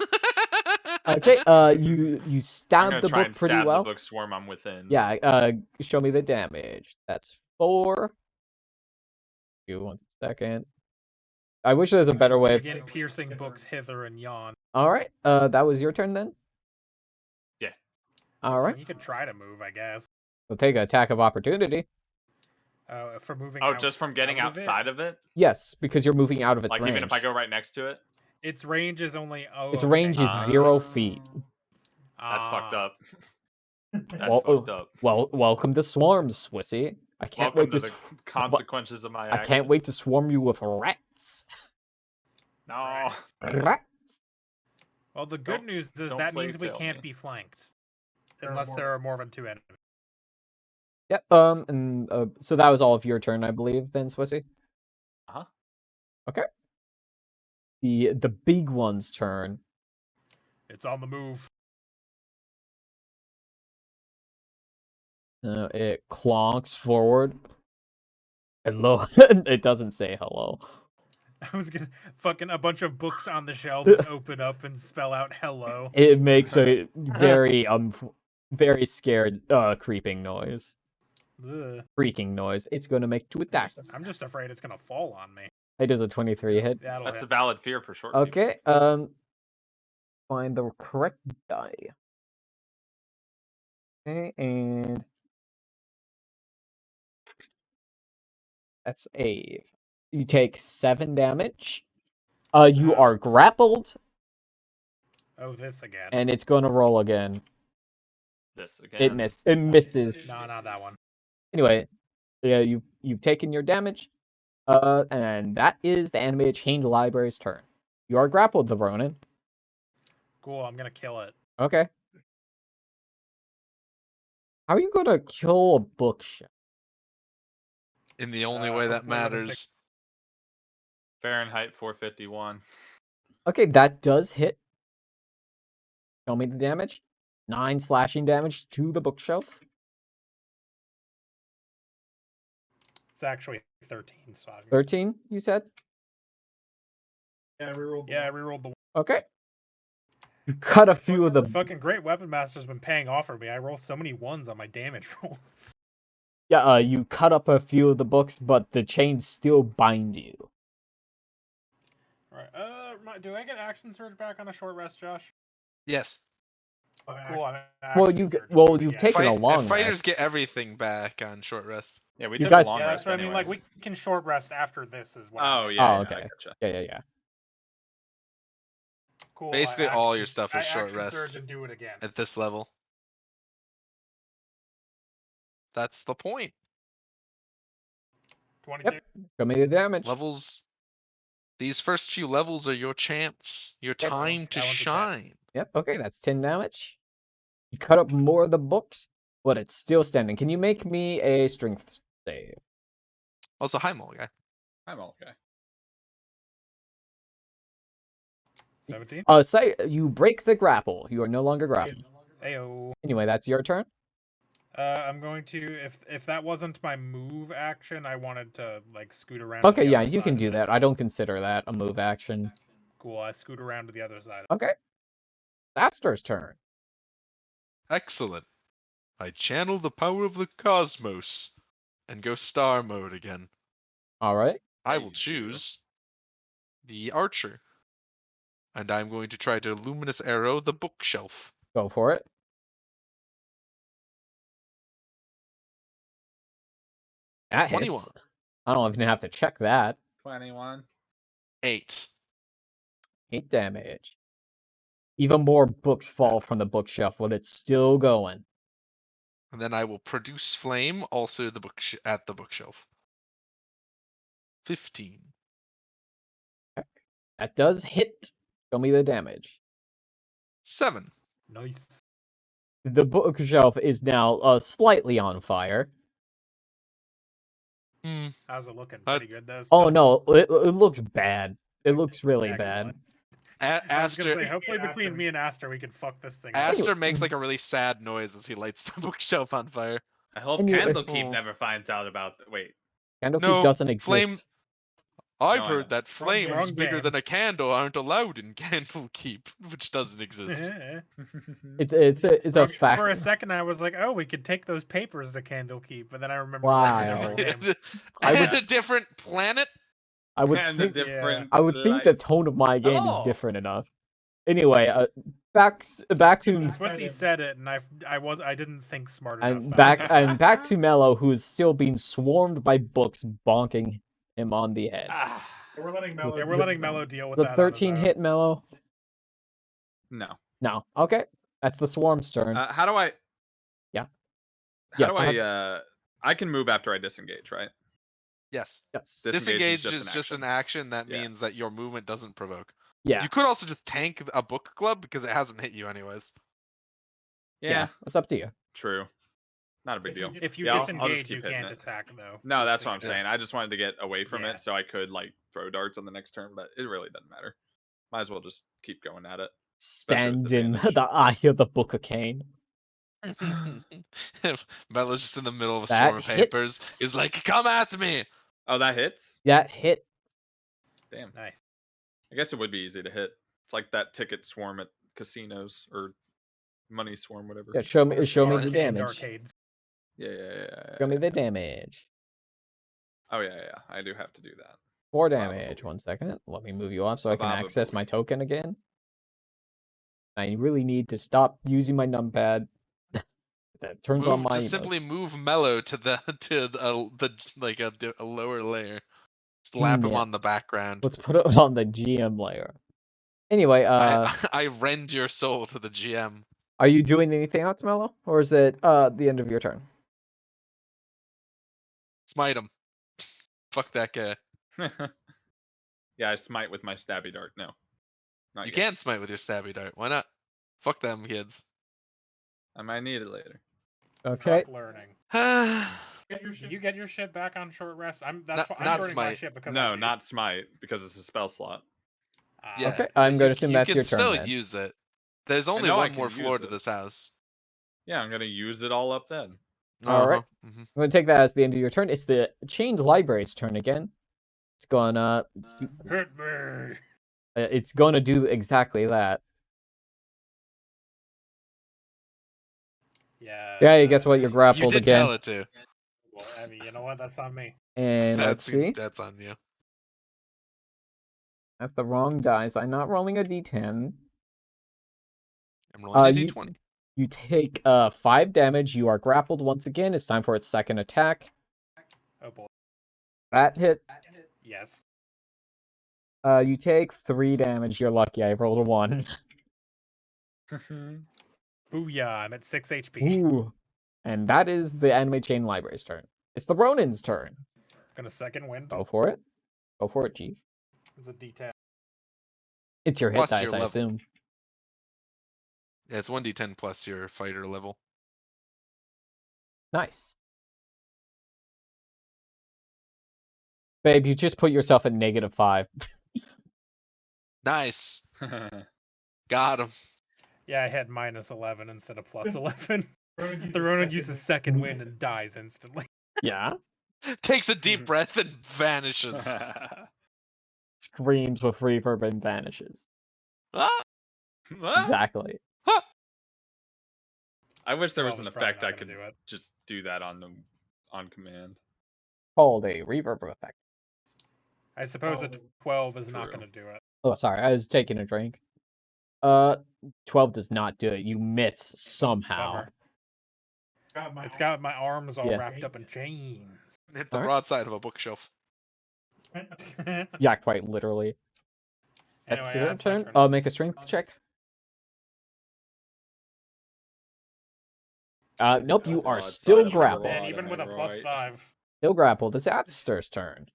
Okay. You I'm stab gonna the try book and pretty stab well. the book swarm I'm within. Yeah. Show me the damage. That's 4. Give me 1 second. I wish there was a better way. begin piercing books hither and yon. All right. That was your turn then. Yeah. All So right. you could try to move, I guess. We'll take an attack of opportunity. For moving. Oh, just from getting out outside of it? Yes, because you're moving out of its Like range. even if I go right next to it? Its range is only. Oh, Its okay. range is 0 feet. That's fucked up. That's Well, fucked up. Well, welcome to swarms, Swissy. I can't Welcome wait to to. the consequences of my I action. can't wait to swarm you with rats. No. Rats. Well, the good Don't- news is don't that plague means we tale can't me. be flanked, unless there are more than 2 enemies. Yep. So that was all of your turn, I believe. Then, Swissy. Uh-huh. Okay. The big one's turn. It's on the move. It clonks forward. Hello. It doesn't say hello. I was gonna fucking a bunch of books on the shelves open up and spell out hello. It makes a very scared creeping noise. Ugh. Creaking noise. It's going to make 2 attacks. I'm just afraid it's gonna fall on me. It does a 23 hit. That'll That's a hit. valid fear for short people. Okay. find the correct die. Okay, and that's a. You take 7 damage. You are grappled, Oh, this again. and it's going to roll again. This again. It misses. No, not that one. Anyway, yeah, you've taken your damage. And that is the animated chained library's turn. You are grappled, the Ronin. Cool, I'm gonna kill it. Okay. How are you gonna kill a bookshelf? In the only way that hopefully with a matters. Fahrenheit 451. Okay, that does hit. Show me the damage. 9 slashing damage to the bookshelf. It's actually 13. So 13, you said? Yeah, I rerolled the one. Okay. You cut a few of the. Fucking Great Weapon Master's been paying off for me. I roll so many ones on my damage rolls. Yeah, you cut up a few of the books, but the chains still bind you. Alright, do I get action surge back on a short rest, Josh? Yes. Cool. You've taken a long Fighters rest. get everything back on short rest. Yeah, we You took guys- a long Yeah, that's rest what I mean. anyway. Like, we can short rest after this as well. Oh, yeah. Oh, I okay. gotcha. Yeah. Cool. Basically, all your stuff is I short action rest. surge and do it again. At this level. That's the point. 22. Show me the damage. Levels. These first few levels are your chance, your Yep. time to That one's a 10. shine. Yep, okay, that's 10 damage. You cut up more of the books, but it's still standing. Can you make me a strength save? Also, hi, Mole guy. I'm okay. 17. Say you break the grapple. You are no longer grappled. Ayo. Anyway, that's your turn. I'm going to if that wasn't my move action, I wanted to like scoot around. Okay, to the yeah, other you side can of do it. that. I don't consider that a move action. Cool. I scoot around to the other side. Okay. Aster's turn. Excellent. I channel the power of the cosmos and go star mode again. All right. I Hey, will you do. choose the archer. And I'm going to try to luminous arrow the bookshelf. Go for it. That 21. hits. I don't even have to check that. 21. 8. 8 damage. Even more books fall from the bookshelf, but it's still going. And then I will produce flame also the at the bookshelf. 15. That does hit. Show me the damage. 7. Nice. The bookshelf is now slightly on fire. How's it looking? Pretty good though. Oh still? no, it looks bad. It looks really bad. Excellent. I was gonna say, Aster, hopefully between me and Aster, we can fuck this thing up. Aster makes like a really sad noise as he lights the bookshelf on fire. I hope And you- Candlekeep Oh. never finds out about. Wait. Candlekeep No, doesn't exist. flame- I've No, I heard know. that flames wrong bigger game. than a candle aren't allowed in Candlekeep, which doesn't exist. It's a fact. For a second, I was like, "Oh, we could take those papers to Candlekeep," but then I remembered Wow. that's a different game. I would- And a different planet. I would And think a different. I would think the tone of my game is Hello. different enough. Anyway, back to Swissy said it, and I didn't think smart enough. and back to Mello, who's still being swarmed by books bonking him on the head. Ah, We're letting Mello deal with The that. on his 13 own. hit Mello. no. No. Okay. That's the swarm's turn. How do I? Yeah. How Yes, do I I can move after I disengage, right? Yes. Yes. Disengage Disengage is just an action that Yeah. means that your movement doesn't provoke. Yeah. You could also just tank a book club because it hasn't hit you anyways. Yeah. It's up to you. True. Not a big deal. If you Yeah, I'll just disengage, keep you hitting can't it. attack though. No, that's Just what I'm so saying. I just wanted to get away from Yeah. it so I could like throw darts on the next turn, but it really doesn't matter. Might as well just keep going at it. Stand in disadvantage. the eye of the Book of Cain. Melo's just in the middle of a That swarm of papers. hits. He's like, "Come at me!" Oh, that hits? That hit. Damn. Nice. I guess it would be easy to hit. It's like that ticket swarm at casinos or money swarm, whatever. Yeah, show me the Arcade damage. arcades. Yeah. Show me the damage. Oh yeah. I do have to do that. 4 damage. 1 second. Let me move you off so I can Baba access my booey. token again. I really need to stop using my numpad. That turns on my Just simply emotes. move Mellow to a lower layer. Slap him on Yes. the background. Let's put it on the GM layer. Anyway, I rend your soul to the GM. are you doing anything else, Mello? Or is it the end of your turn? Smite him. Fuck that guy. Yeah, I smite with my stabby dart. No. Not You yet. can't smite with your stabby dart. Why not? Fuck them kids. I might need it later. Okay. Fuck learning. Not Did you get your shit back on short rest? I'm Not burning my smite. shit because No, not smite, because it's a spell slot. Yeah. Okay, I'm going to assume you that's can your turn still then. use it. There's only know I one more can floor use to it. this house. Yeah, I'm gonna use it all up then. All right. Mhm. I'm going to take that as the end of your turn. It's the Chained Library's turn again. It's going to... Hit me. It's going to do exactly that. Yeah, guess what? You're You grappled did again. tell it to. Well, I mean, you know what? That's on me. And let's see. That's on you. That's the wrong dice. I'm not rolling a d10. I'm rolling a You, d20. you take 5 damage. You are grappled once again. It's time for its second attack. Oh boy. That hit. Yes. You take 3 damage. You're lucky. I rolled a 1. Booyah! I'm at 6 HP. Ooh. And that is the Anime Chain Library's turn. It's the Ronin's turn. Gonna second wind. Go for it. Go for it, Chief. It's a D10. It's your hit Plus dice, your I level. assume. Yeah, it's 1d10 plus your fighter level. Nice. Babe, you just put yourself at -5. Nice. Got him. Yeah, I had -11 instead of +11. The Ronin uses second wind and dies instantly. Yeah. Takes a deep breath and vanishes. Screams with reverb and vanishes. Ah! Exactly. I wish there was 12 an is probably effect not I gonna could do it. just do that on command. Called a reverb effect. I suppose a 12 is not True. gonna do it. Oh, sorry. I was taking a drink. 12 does not do it. You miss somehow. Bummer. It's got my arms all Yeah. wrapped up in chains. Hit the Alright. broadside of a bookshelf. Yeah, quite literally. That's Anyway, your that's my turn. turn. Make a strength check. Nope, you are Broadside still of the grappled. rod. And even with a Right. +5. Still grappled. It's Atster's turn.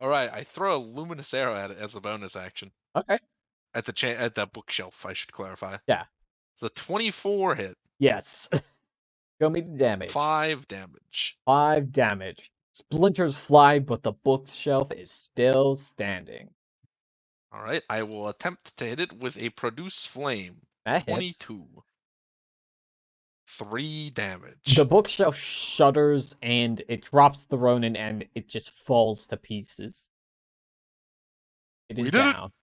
Alright, I throw a luminous arrow at it as a bonus action. Okay. At the bookshelf, I should clarify. Yeah. It's a 24 hit. Yes. Show me the damage. 5 damage. 5 damage. Splinters fly, but the bookshelf is still standing. Alright, I will attempt to hit it with a produce flame. That hits. 22. 3 damage. The bookshelf shudders and it drops the Ronin and it just falls to pieces. It is We did it! down.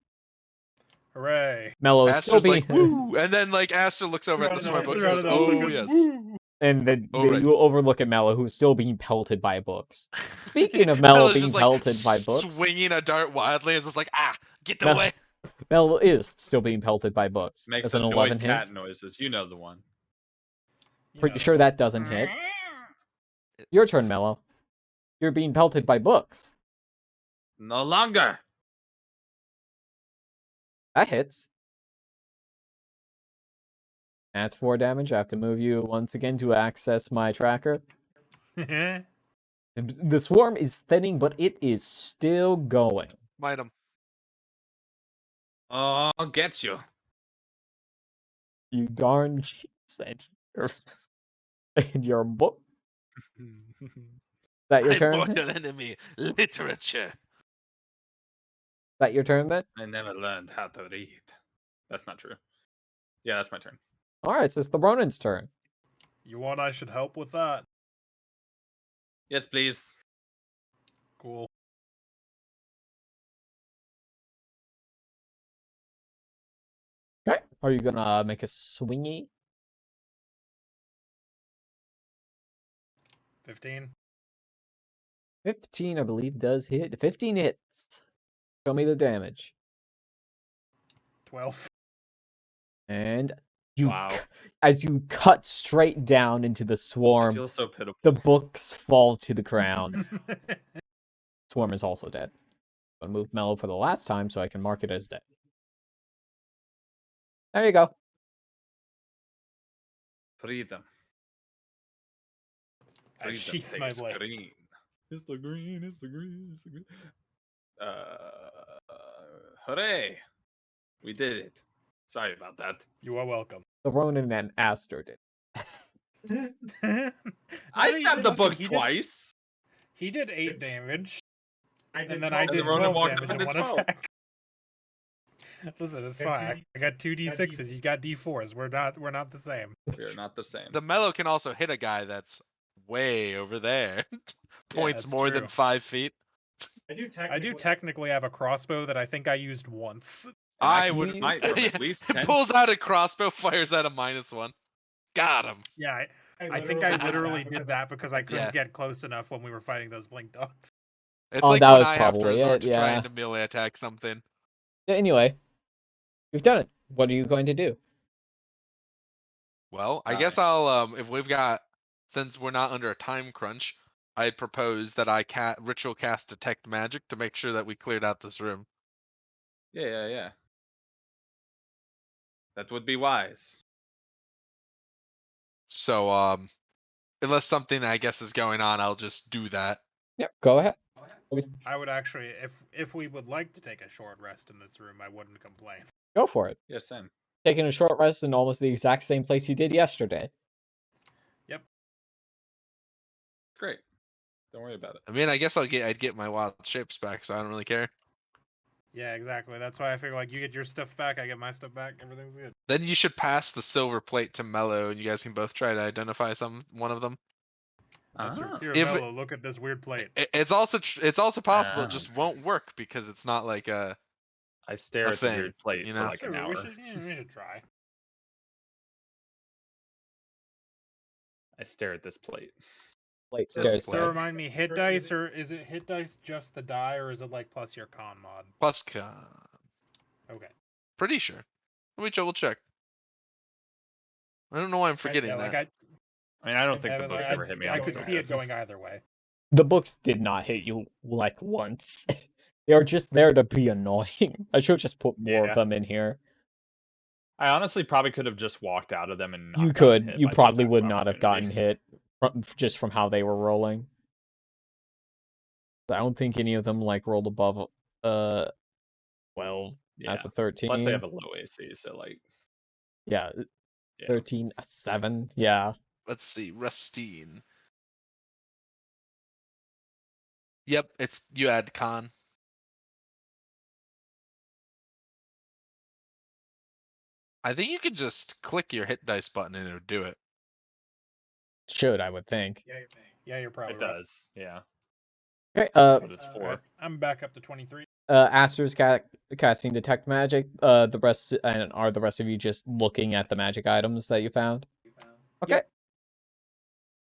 Hooray. Mello is still Aster's being like, woo! And then, like, Aster looks over at the smart books and goes, oh, yes. and then Oh, right. you overlook at Mello, who's still being pelted by books. Speaking of Mello Melo's being just, like, pelted by books, swinging a dart wildly, is just like, get Mel- away! Mello is still being pelted by books. Makes As an annoyed 11 cat hit. noises. You know the one. Pretty sure that doesn't hit. Your turn, Mello. You're being pelted by books. No longer. That hits. That's 4 damage. I have to move you once again to access my tracker. The swarm is thinning, but it is still going. Might him. Oh, I'll get you. You darn said and your book. Is that your I'm turn? mortal enemy, literature. Is that your turn then? I never learned how to read. That's not true. Yeah, that's my turn. Alright, so it's the Ronin's turn. You want I should help with that? Yes, please. Cool. Okay. Are you gonna make a swingy? 15. 15, I believe, does hit. 15 hits. Show me the damage. 12. And you, Wow. as you cut straight down into the I swarm, feel so pitiful. the books fall to the ground. Swarm is also dead. I'm gonna move Mellow for the last time so I can mark it as dead. There you go. Freedom. I Freedom sheath my tastes blade. green. It's the green, it's the green, it's the green. Hooray! We did it. Sorry about that. You are welcome. The Ronin and Aster did. I No, stabbed the listen, books he did- twice. He did 8 damage, and did then I 12 did And the Ronin 12 walked damage up in and one did 12. attack. Listen, it's fine. I got 2d6s. He's got d4s. We're not the same. We're not the same. The mellow can also hit a guy that's way over there. Points that's more than true. 5 feet. I do technically have a crossbow that I think I used once. And I can would. use mine from Yeah, at least it 10 pulls feet. out a crossbow, fires at a -1. Got him. Yeah, I think I literally did that because I couldn't Yeah. get close enough when we were fighting those blink dogs. It's Oh, like that when was I have to probably resort it, to yeah. trying to melee attack something. Anyway, we've done it. What are you going to do? Well, I guess I'll if we've got, since we're not under a time crunch, I propose that I ritual cast detect magic to make sure that we cleared out this room. Yeah. That would be wise. So unless something I guess is going on, I'll just do that. Yep, go ahead. I would actually, if we would like to take a short rest in this room, I wouldn't complain. Go for it. Yeah, same. Taking a short rest in almost the exact same place you did yesterday. Yep. Great. Don't worry about it. I mean, I guess I'd get my wild shapes back, so I don't really care. Yeah, exactly. That's why I figure like you get your stuff back, I get my stuff back. Everything's good. Then you should pass the silver plate to Mello, and you guys can both try to identify one of them. That's true. Ah. Here, If- Mello, look at this weird plate. It's also possible it Ah. just won't work because it's not like a. I stare A at the thing, weird plate you for know? like an hour. We should try. I stare at this plate. Like This stairs. is So plate. remind me, hit dice, or is it hit dice just the die, or is it like plus your con mod? Plus con. Okay. Pretty sure. Let me double check. I don't know why I'm forgetting Yeah, that. like I mean, I don't think I, the books I, ever hit me. I I'm could still see good. it going either way. The books did not hit you like once. They are just there to be annoying. I should just put more Yeah. of them in here. I honestly probably could have just walked out of them and not You gotten could. hit You by the probably attack would of not have gotten opportunity. hit just from how they were rolling. I don't think any of them like rolled above. Well, Yeah. that's a 13. Plus they have a low AC, so like Yeah, yeah. 13, a 7. Yeah. Let's see. Rustine. Yep, you add con. I think you could just click your hit dice button and it'll do it. Should, I would think. Yeah, you're probably It right. does. Yeah. Okay, That's what it's for. Alright, I'm back up to 23. Aster's casting Detect Magic. The rest are the rest of you just looking at the magic items that you found? Okay.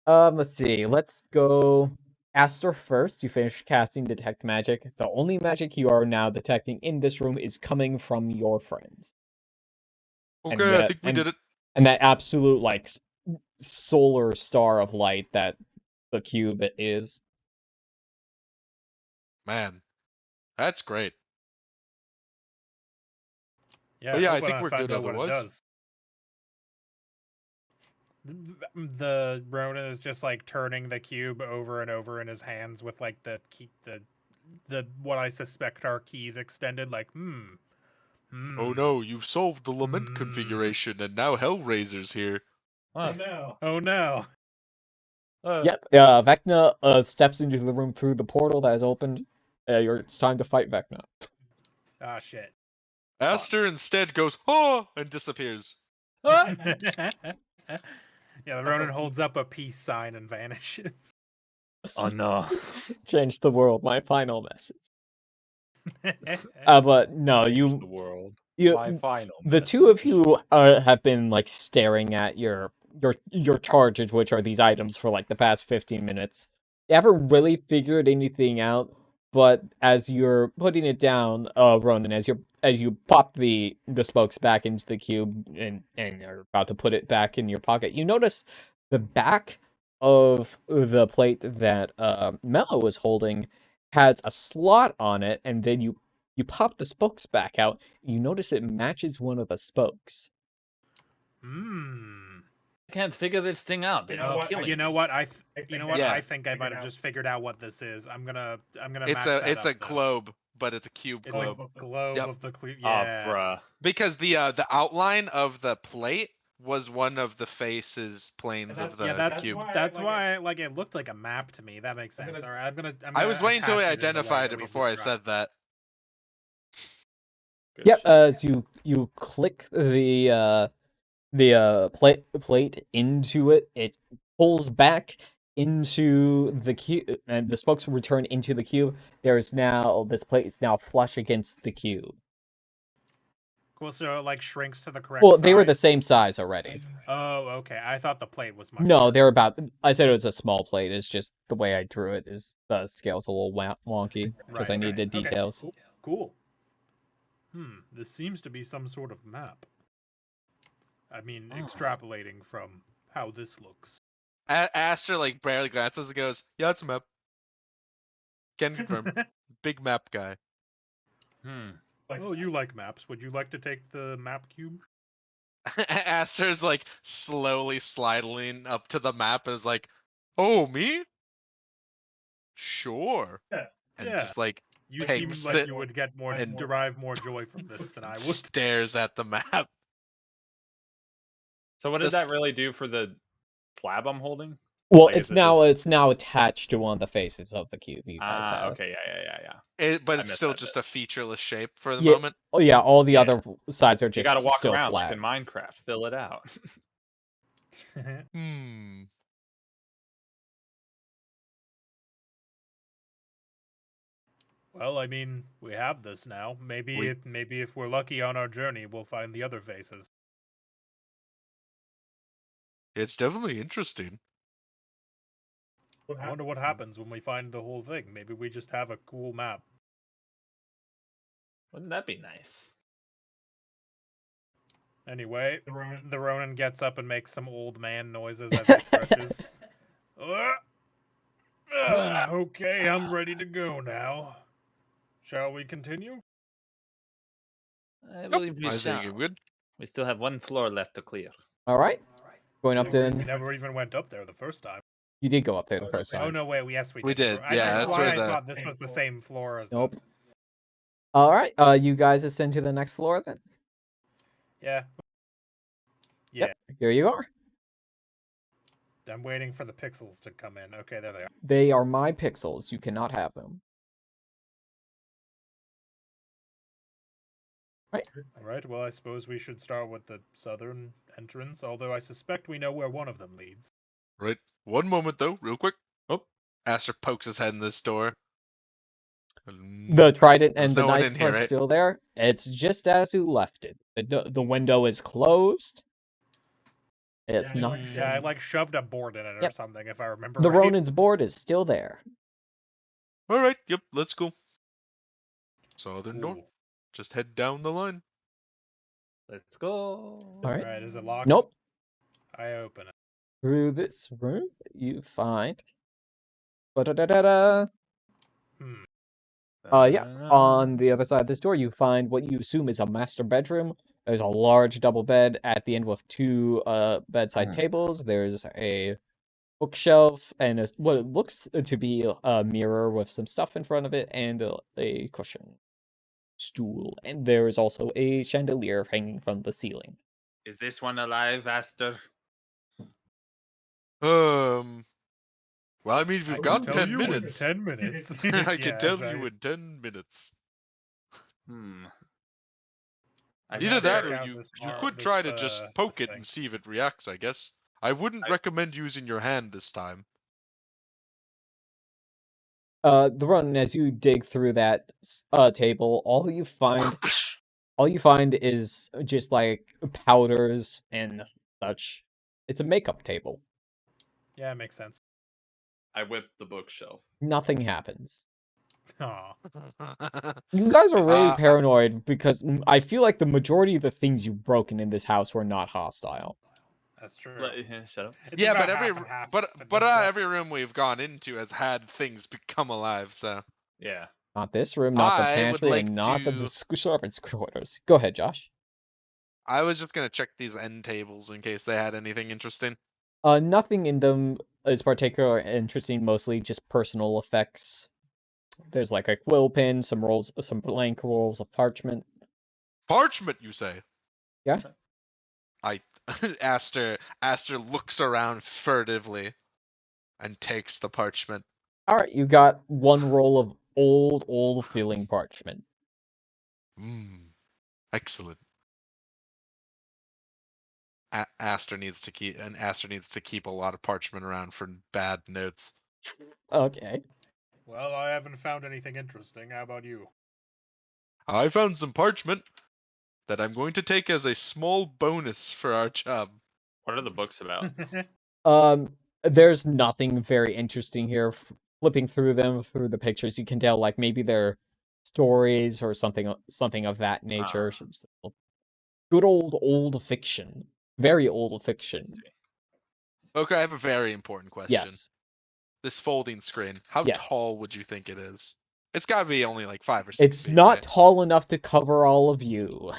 Let's see. Let's go Aster first. You finish casting Detect Magic. The only magic you are now detecting in this room is coming from your friends. And Okay, I that- think we did it. And that absolute, like, solar star of light that the cube is. Man, that's great. Yeah, But yeah, I hope when think we're find good out what it otherwise. does. The Ronin is just like turning the cube over and over in his hands with like the key, the what I suspect are keys extended. Like, Oh no, you've solved the lament Hmm. configuration, and now Hellraiser's here. What? no! Oh no! Yep. Vecna steps into the room through the portal that is opened. It's time to fight Vecna. Ah, shit. Aster instead goes, oh, and disappears. Yeah, the Ronin holds up a peace sign and vanishes. Oh no. Change the world. My final message. But no, The you world. you My final. the two of message. you have been like staring at your charges, which are these items, for like the past 15 minutes. You haven't really figured anything out, but as you're putting it down, Ronan, as you pop the spokes back into the cube and are about to put it back in your pocket, you notice the back of the plate that Mello was holding has a slot on it, and then you pop the spokes back out. You notice it matches one of the spokes. I can't figure this thing out. It's killing You know me. what? I Yeah. think I might have just figured out what this is. I'm gonna It's match that a up, though. globe, but it's a cube It's globe. a globe Yep. of the cube. Oh, Yeah. bruh. Because the outline of the plate was one of the faces planes of the cube. That's why like it looked like a map to me. That makes sense. All right, I'm gonna I was waiting until we attach it in the way identified that it we've before I described. said that. Good Yep, shit. as you click the plate into it, it pulls back into the cube, and the spokes return into the cube. This plate is now flush against the cube. Cool. So it like shrinks to the correct Well, size. they were the same size already. Oh, okay. I thought the plate was much. No, larger. they're about. I said it was a small plate. It's just the way I drew it is the scale's a little wonky because I Right, needed okay. details. Cool. This seems to be some sort of map. I mean, extrapolating from how this looks. Aster like barely glances and goes, "Yeah, it's a map. Can confirm. Big map guy." Oh, you like maps. Would you like to take the map cube? Aster's like slowly sliding up to the map and is like, "Oh, me? Sure." Yeah. And Yeah. just like You seem takes like it you would get more and derive more joy from this than I would. stares at the map. So what does Just- that really do for the slab I'm holding? Well, Like, it's is it now just- it's now attached to one of the faces of the cube you guys have. Okay, yeah. But I it's missed still that just a featureless shape for the Yeah. moment. Oh yeah, all the Yeah. other sides are just You gotta walk still around flat. like in Minecraft, fill it out. Well, I mean, we have this now. Maybe if we're lucky on our journey, we'll find the other faces. It's definitely interesting. I wonder what happens when we find the whole thing. Maybe we just have a cool map. Wouldn't that be nice? Anyway, the Ronin gets up and makes some old man noises as he stretches. Okay, I'm ready to go now. Shall we continue? I believe we I shall. think you're good. We still have one floor left to clear. All right, going up We to. never even went up there the first time. You did go up there the first Oh time. no, wait, yes we did. We did, I yeah, don't know that's why where I the- thought this was the same floor as Nope. the... All right, you guys ascend to the next floor then. Yeah. Yep, here you are. I'm waiting for the pixels to come in. Okay, there they are. They are my pixels. You cannot have them. All right, well, I suppose we should start with the southern entrance, although I suspect we know where one of them leads. Right. One moment though, real quick. Oh. Aster pokes his head in this door. The trident There's and the no one knife in here, are right? still there. It's just as you left it. The window is closed. It's not. Yeah, I like shoved a board in it or Yep. something, if I remember The right. Ronin's board is still there. All right. Yep. Let's go. Southern door. Cool. Just head down the line. Let's go. All right. Alright, is it locked? Nope. I open it. Through this room, you find. Ba-da-da-da-da. Yeah. On the other side of this door, you find what you assume is a master bedroom. There's a large double bed at the end with two bedside tables. There's a bookshelf and what it looks to be a mirror with some stuff in front of it and a cushion stool. And there is also a chandelier hanging from the ceiling. Is this one alive, Aster? Well, I mean, we've got Tell 10 you in minutes. 10 minutes. I can Yeah, tell exactly. you in 10 minutes. I Either that check or out you this could try to just poke it and see if it reacts, I guess. I wouldn't recommend using your hand this time. The run as you dig through that table, all you find is just like powders and such. It's a makeup table. Yeah, it makes sense. I whipped the bookshelf. Nothing happens. Aw. You guys are really Uh, paranoid because I feel like the majority of the things you've broken in this house were not hostile. That's true. Shut up. It's Yeah, about but half and half but at this point. every room we've gone into has had things become alive. So Yeah. Not this room, not the I would pantry, like and not the to. servants' quarters. Go ahead, Josh. I was just gonna check these end tables in case they had anything interesting. Nothing in them is particularly interesting, mostly just personal effects. There's like a quill pen, some rolls, some blank rolls of parchment. Parchment, you say? Yeah. I Aster looks around furtively and takes the parchment. Alright, you got one roll of old feeling parchment. Excellent. Aster needs to keep a lot of parchment around for bad notes. Okay. Well, I haven't found anything interesting. How about you? I found some parchment that I'm going to take as a small bonus for our job. What are the books about? There's nothing very interesting here. Flipping through them, through the pictures, you can tell like maybe they're stories or something of that nature. Good old fiction. Very old fiction. Okay, I have a very important question. Yes. This folding screen, how Yes. tall would you think it is? It's got to be only like 5 or 6 It's feet, not right? tall enough to cover all of you.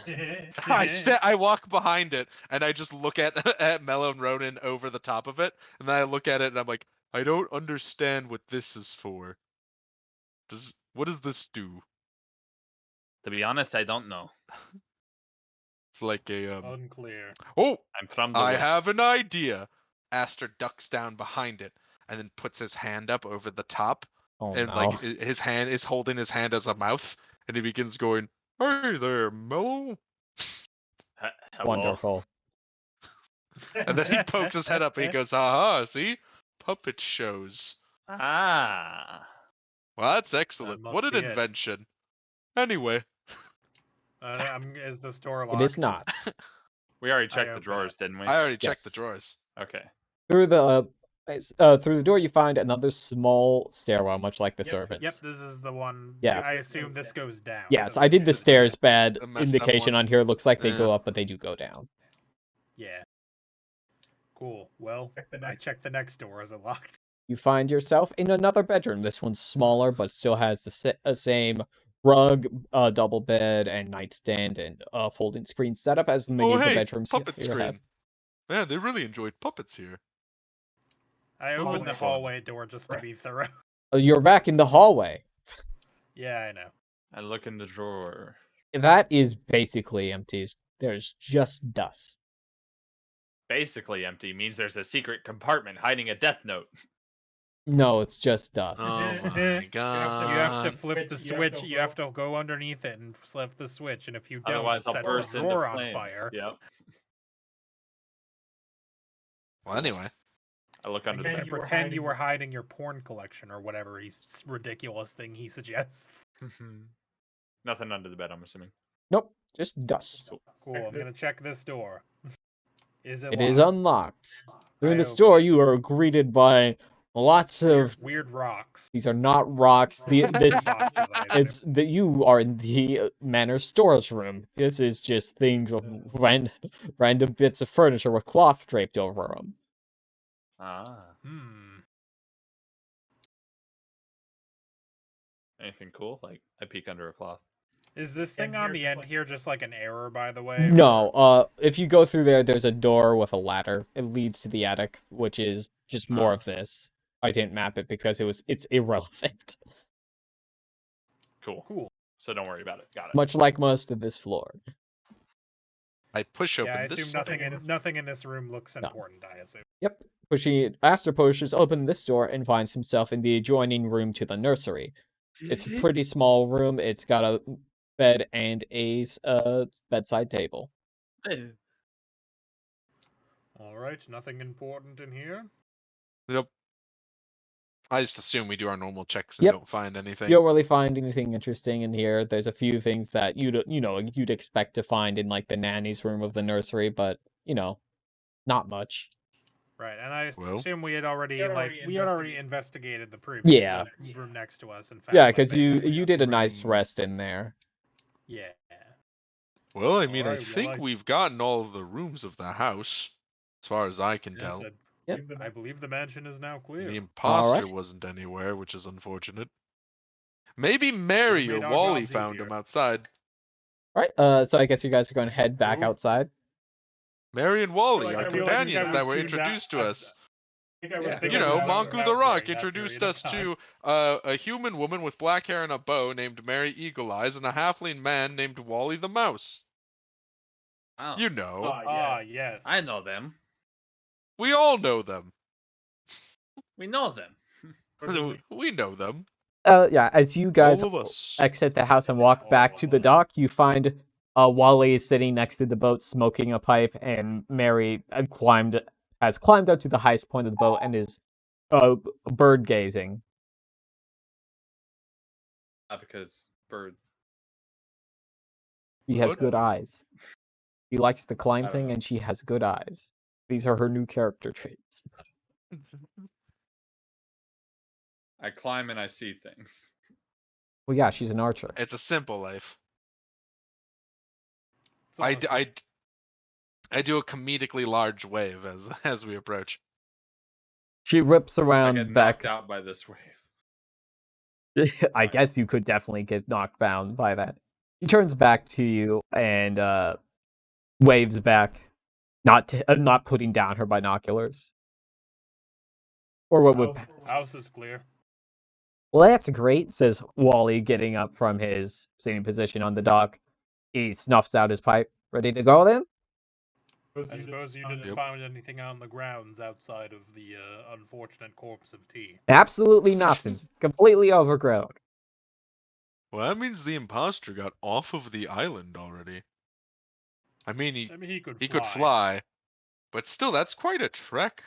I walk behind it and I just look at at Mellow and Ronan over the top of it, and then I look at it and I'm like, I don't understand what this is for. What does this do? To be honest, I don't know. It's like a Unclear. Oh, I'm from the I West. have an idea. Aster ducks down behind it and then puts his hand up over the top, Oh and no. like his hand is holding his hand as a mouth, and he begins going, "Hey there, Mellow." Hello. Wonderful. And then he pokes his head up and he goes, "Aha, see? Puppet shows." Ah. Well, that's excellent. must What an be it. invention. Anyway, Is the store It locked? is not. We already I checked the open drawers, didn't we? I already checked the Yes. drawers. Okay. Through the door, you find another small stairwell, much like the servants. Yep, this is the one. Yeah. I assume this goes down. Yes, so I this did the is stairs bad The messed up indication one. on here. Looks like they Yeah. go up, but they do go down. Yeah. Cool. Well, I checked the next door. Is it locked? You find yourself in another bedroom. This one's smaller, but still has the same rug, double bed, and nightstand, and folding screen setup as many Oh, of the hey, bedrooms puppet here have. screen. Man, they really enjoyed puppets here. I opened the fun. hallway door just to be thorough. You're back in the hallway. Yeah, I know. I look in the drawer. That is basically empty. There's just dust. Basically empty means there's a secret compartment hiding a death note. No, it's just dust. Oh my god. You have to flip the switch. You have to go underneath it and flip the switch, and if you don't, Otherwise, it I'll sets burst the into drawer on flames. fire. Yep. Well, anyway. I look under the And bed. pretend you were hiding your porn collection or whatever ridiculous thing he suggests. Nothing under the bed, I'm assuming. Nope, just dust. Cool. I'm gonna check this door. Is it? It locked? is unlocked. Through I the open store, it. you are greeted by lots of. Weird rocks. These are not rocks. This Boxes, I it's assume. that you are in the manor storage room. This is just things of random bits of furniture with cloth draped over them. Ah. Anything cool? Like, I peek under a cloth. Is this thing on the end here just like an error, by the way? No, if you go through there, there's a door with a ladder. It leads to the attic, which is just more of this. I didn't map it because it's irrelevant. Cool. So don't worry about it. Got it. Much like most of this floor. I push open Yeah, I this. assume nothing in this room looks No. important. I assume. Yep. Aster pushes open this door and finds himself in the adjoining room to the nursery. It's a pretty small room. It's got a bed and a bedside table. All right, nothing important in here. Nope. I just assume we do our normal checks and Yep. don't find anything. You don't really find anything interesting in here. There's a few things that you'd expect to find in like the nanny's room of the nursery, but not much. Right, and I Well? assume we had already investigated the Yeah. the room next to us and found. Yeah, like, because you basically did a nothing. nice rest in there. Yeah. Well, I mean, I Alright, well, think we've gotten all of the rooms of the house, as far as I can Yes, tell. Yep. I believe the mansion is now clear. The imposter Alright. wasn't anywhere, which is unfortunate. Maybe Mary or made our Wally jobs found easier. him outside. Right. So I guess you guys are going to head back Who? outside. Mary and Wally, I our feel like you companions guys that were tuned out- introduced to us. Yeah. You know, Monku the Rock during that introduced period of us time. to a human woman with black hair and a bow named Mary Eagle Eyes and a halfling man named Wally the Mouse. Wow. You know. Yes. I know them. We all know them. We know them. We know them. Yeah, as you guys All of us. exit the house and walk back to the dock, you find Wally is sitting next to the boat smoking a pipe, and Mary has climbed up to the highest point of the boat and is bird gazing. Because bird. She has What? good eyes. She likes to climb I don't thing, know. and she has good eyes. These are her new character traits. I climb and I see things. Well, yeah, she's an archer. It's a simple life. It's honestly- I do a comedically large wave as we approach. She rips I around get back. knocked out by this wave. I guess you could definitely get knocked down by that. He turns back to you and waves back, not putting down her binoculars. Or what would pass. House is clear. Well, that's great, says Wally, getting up from his sitting position on the dock. He snuffs out his pipe. Ready to go then? I suppose you didn't Yep. find anything on the grounds outside of the unfortunate corpse of T. Absolutely nothing. Completely overgrown. Well, that means the imposter got off of the island already. I mean, he could he could fly, but still, that's quite a trek.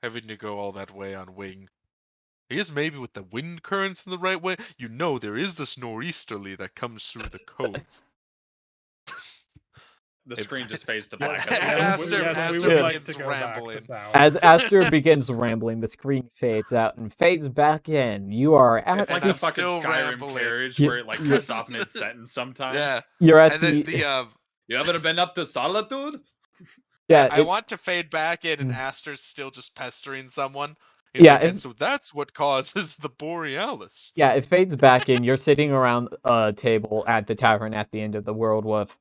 Having to go all that way on wing. I guess maybe with the wind currents in the right way. You know, there is this nor'easterly that comes through the cove. The It- screen just fades to black. Aster we we would would like begins to go back to rambling. town. As Aster begins rambling, the screen fades out and fades back in. You are at It's like And the I'm fucking still Skyrim rambling. carriage Yeah, where it like yeah. cuts off mid sentence sometimes. Yeah. You're at And the You ever been up to Solitude? yeah. I want to fade back in, and Mm. Aster's still just pestering someone. He's Yeah, like, if- and so that's what causes the Borealis. Yeah, it fades back in. You're sitting around a table at the tavern at the end of the world with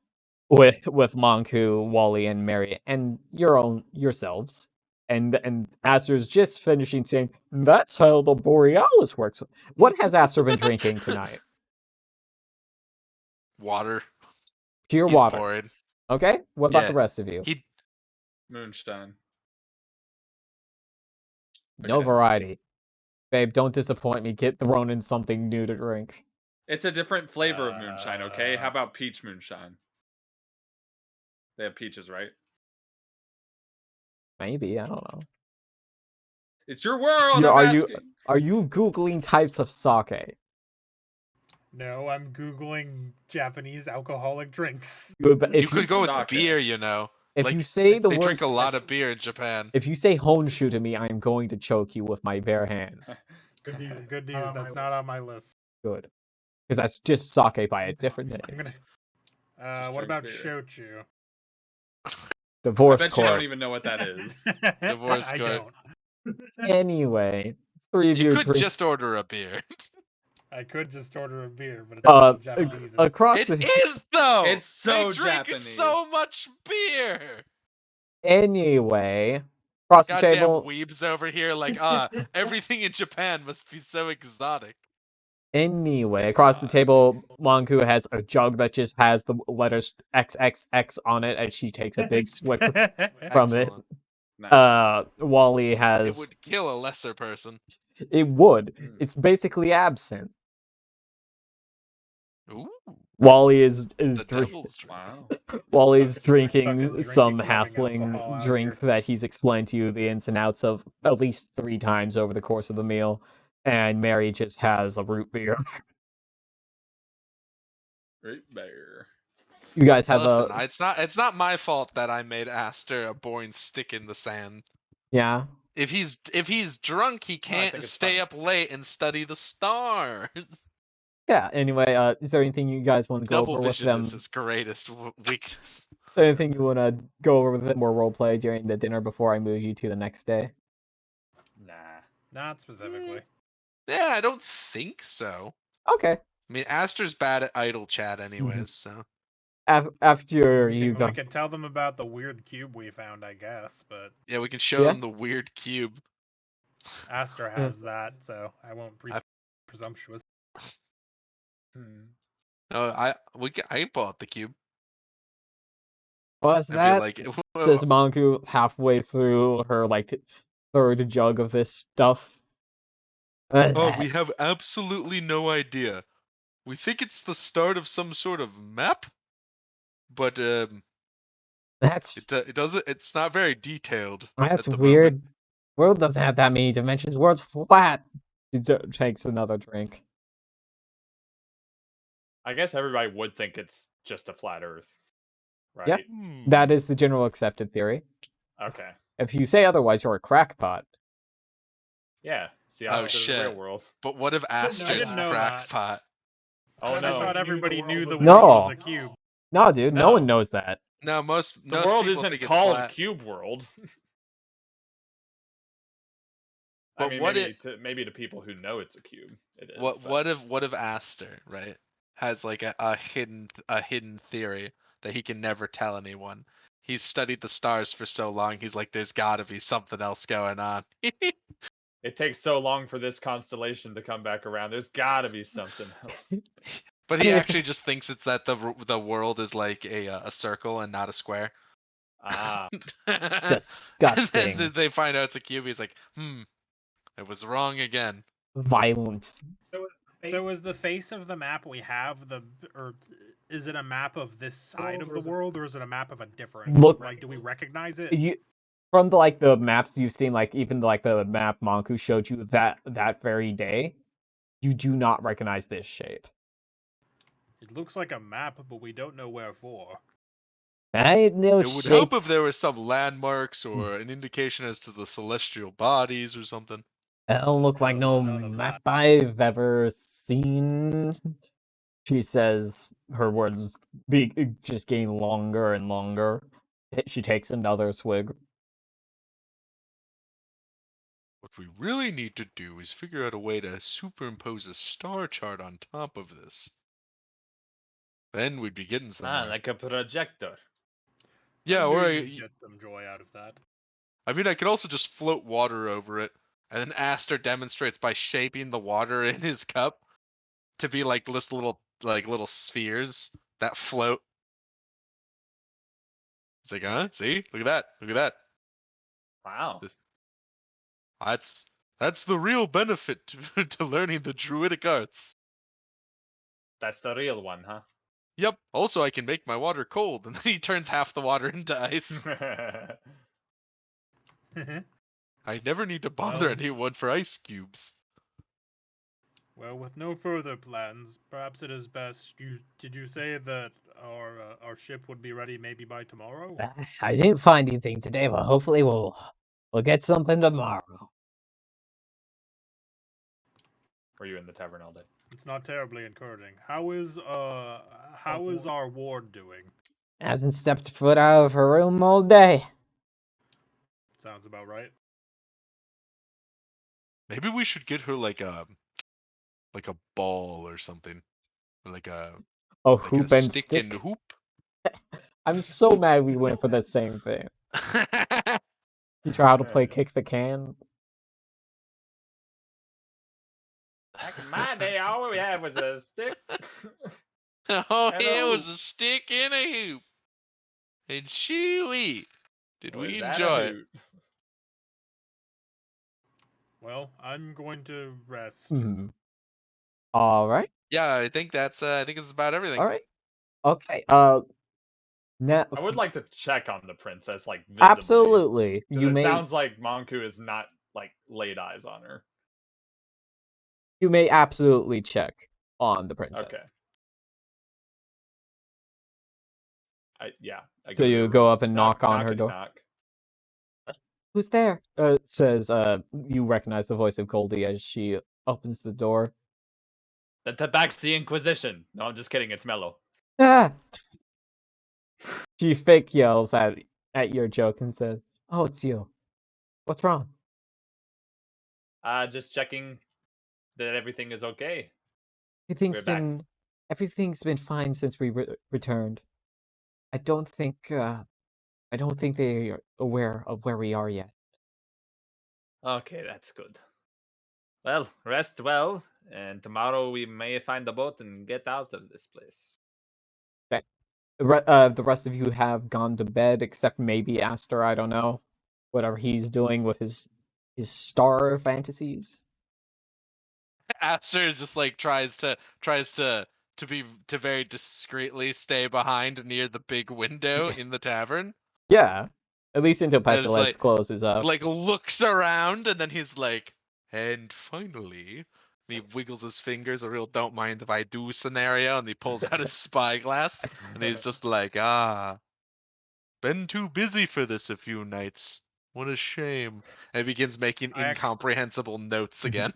Monku, Wally, and Mary, and yourselves. And Aster's just finishing saying, "That's how the Borealis works." What has Aster been drinking tonight? Water. Pure He's water. pouring. Okay. What about Yeah. the rest of you? He Moonshine. No Okay. variety. Babe, don't disappoint me. Get the Ronin something new to drink. It's a different flavor of moonshine, okay? How Uh, about peach moonshine? They have peaches, right? Maybe, I don't know. It's your world. You- I'm are you- asking. Are you Googling types of sake? No, I'm googling Japanese alcoholic drinks. you If could go with Sake. beer, you know. if like, you say the They words, drink a lot of beer in Japan. if you say Honshu to me, I am going to choke you with my bare hands. Good news. That's not on my list. Good. Because that's just sake by a different I'm name. gonna. Just What drink about beer. shochu? I Divorce bet you court. don't even know what that is. Divorce I court. don't. Anyway, three of You you could drink. just order a beer. I could just order a beer, but it's Uh, not Japanese. across It the. is though. It's so they drink Japanese. so much beer. Anyway, across the Goddamn table. weebs over here, like everything in Japan must be so exotic. Anyway, across the table, Monku has a jug that just has the letters XXX on it, and she takes a big swig from it. Excellent. Nice. Wally It has. would kill a lesser person. It would. Mm. It's basically absinthe. Ooh, Wally is the drink. devil's drink. Wow. While he's Fucking drinking some drinking halfling alcohol out drink here. that he's explained to you the ins and outs of at least 3 times over the course of the meal, and Mary just has a root beer. Great bear. You guys Now have listen, a it's not my fault that I made Aster a boring stick in the sand. Yeah. If he's drunk, he can't think it's stay fine. up late and study the star. Yeah. Anyway, is there anything you guys want to go Double over with vision them? is his greatest weakness. Is there anything you want to go over with them more roleplay during the dinner before I move you to the next day? Nah. Not specifically. Yeah, I don't think so. Okay. I mean, Aster's bad at idle chat anyways, so. After you Well, go. we can tell them about the weird cube we found, I guess, but Yeah, we can show Yeah. them the weird cube. Aster has that, so I won't be I- presumptuous. No, I pull out the cube. Was I'd be that? like, Says Monku halfway through her like third jug of this stuff. oh, we have absolutely no idea. We think it's the start of some sort of map, but That's it doesn't. It's not very detailed. that's at the weird. Moment. World doesn't have that many dimensions. World's flat. He takes another drink. I guess everybody would think it's just a flat Earth, right? Yeah. That is the general accepted theory. Okay. If you say otherwise, you're a crackpot. Yeah. It's the Oh, opposite of the real shit. world. But what if Aster's didn't know that. crackpot? Oh I no. thought everybody knew the No. world was a cube. No, dude, no No. one knows that. No, most The world people isn't think called it's flat. Cube World. But I mean, what maybe to people who know it's a cube, it is. what if Aster, right, has like a hidden theory that he can never tell anyone? He's studied the stars for so long. He's like, there's got to be something else going on. It takes so long for this constellation to come back around. There's got to be something else. But I he mean- actually just thinks it's that the world is like a circle and not a square. Ah. Disgusting. And then they find out it's a cube. He's like, I was wrong again. Violent. So is the face of the map we have or is it a map of this side of the world, or is it a map of a different? Look- like, do we recognize it? You from the maps you've seen, like even the map Monku showed you that very day, you do not recognize this shape. It looks like a map, but we don't know where for. I know It would help if there were some landmarks or an indication as to the celestial bodies or something. It don't look like no None of map I've ever seen. She says, her words just getting longer and longer. She takes another swig. What we really need to do is figure out a way to superimpose a star chart on top of this. Then we'd be getting somewhere. Like a projector. Yeah, I or knew you'd get some joy out of that. I mean, I could also just float water over it, and then Aster demonstrates by shaping the water in his cup to be like this little spheres that float. It's like, huh? See? Look at that! Look at that! Wow. That's the real benefit to learning the druidic arts. That's the real one, huh? Yep. Also, I can make my water cold, and then he turns half the water into ice. I never need to bother Well- anyone for ice cubes. Well, with no further plans, perhaps it is best. Did you say that our ship would be ready maybe by tomorrow? I didn't find anything today, but hopefully we'll get something tomorrow. Were you in the tavern all day? It's not terribly encouraging. How is our ward doing? Hasn't stepped foot out of her room all day. Sounds about right. Maybe we should get her like a ball or something, or like a Hoop and stick stick. and hoop. I'm so mad we went for the same thing. You try how to play kick the can. Back in my day, all we had was a stick. Oh, And yeah, a it was hoop. a stick and a hoop. And shoo-wee. Did Was we that a enjoy it? hoot? Well, I'm going to rest. Hmm. All right. Yeah, I think that's about everything. All right. Okay. Now, I would like to check on the princess, like visibly. absolutely. 'Cause You it may sounds like Monku is not like laid eyes on her. absolutely check on the princess. Okay. I So you go up and knock on her door? Knock. Who's there? Says, you recognize the voice of Goldie as she opens the door. The Tabaxi Inquisition. No, I'm just kidding. It's Mello. Ah! She fake yells at your joke and says, "Oh, it's you. What's wrong?" Just checking that everything is okay. Everything's We're back. been everything's been fine since we returned. I don't think they are aware of where we are yet. Okay, that's good. Well, rest well, and tomorrow we may find a boat and get out of this place. The rest of you have gone to bed, except maybe Aster. I don't know, whatever he's doing with his star fantasies. Aster is just like tries to very discreetly stay behind near the big window in the tavern. Yeah, at least until And it's Pestilence closes up. like looks around and then he's like, and finally, he wiggles his fingers, a real don't mind if I do scenario, and he pulls out his spyglass and he's just like, been too busy for this a few nights. What a shame. And he begins making incomprehensible notes again.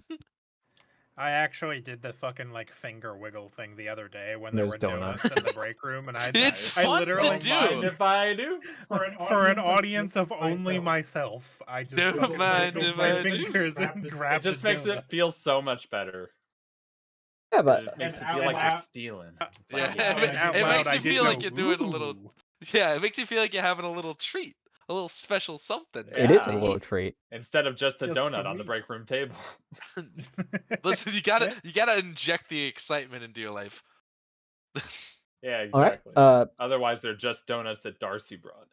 I actually did the fucking like finger wiggle thing the other day when there There's were donuts. donuts in the break room, and It's I fun literally to Mind do. if I do? for an audience of only myself, I just Don't fucking mind wiggled if my I do. fingers and It grabbed just a makes donut. it feel so much better. Yeah, 'Cause but it makes it out feel like you're loud- stealing. It's Yeah, like, out it loud, makes I you did feel go, like you're doing a little. "Ooh." Yeah, it makes you feel like you're having a little treat, a little special something. it is a Yeah. little treat. instead of just a Just donut for on the me. break room table. Listen, you gotta inject the excitement into your life. Yeah, All right. exactly. Otherwise, they're just donuts that Darcy brought.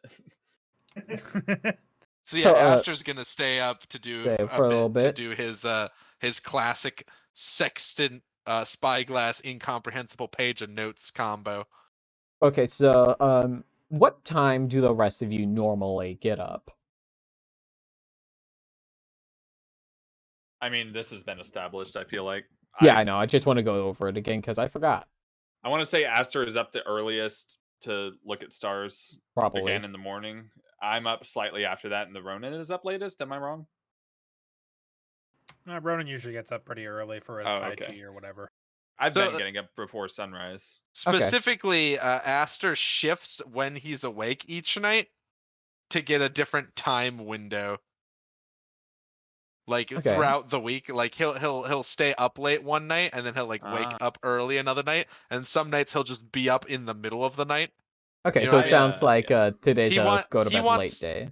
So So, yeah, Aster's gonna stay up to do stay for a little to bit. do his classic sextant spyglass incomprehensible page of notes combo. Okay, so what time do the rest of you normally get up? I mean, this has been established, I feel like. Yeah, I know. I just want to go over it again because I forgot. I want to say Aster is up the earliest to look at stars Probably. again in the morning. I'm up slightly after that, and the Ronin is up latest. Am I wrong? Ronan usually gets up pretty early for his Tai Chi or whatever. I've So, been getting up before sunrise. Specifically, Aster shifts when he's awake each night to get a different time window. Like Okay. throughout the week, like he'll stay up late one night and then he'll like wake Ah. up early another night, and some nights he'll just be up in the middle of the night. Okay, You know so what it I sounds like today's He a go to he bed wants- late day.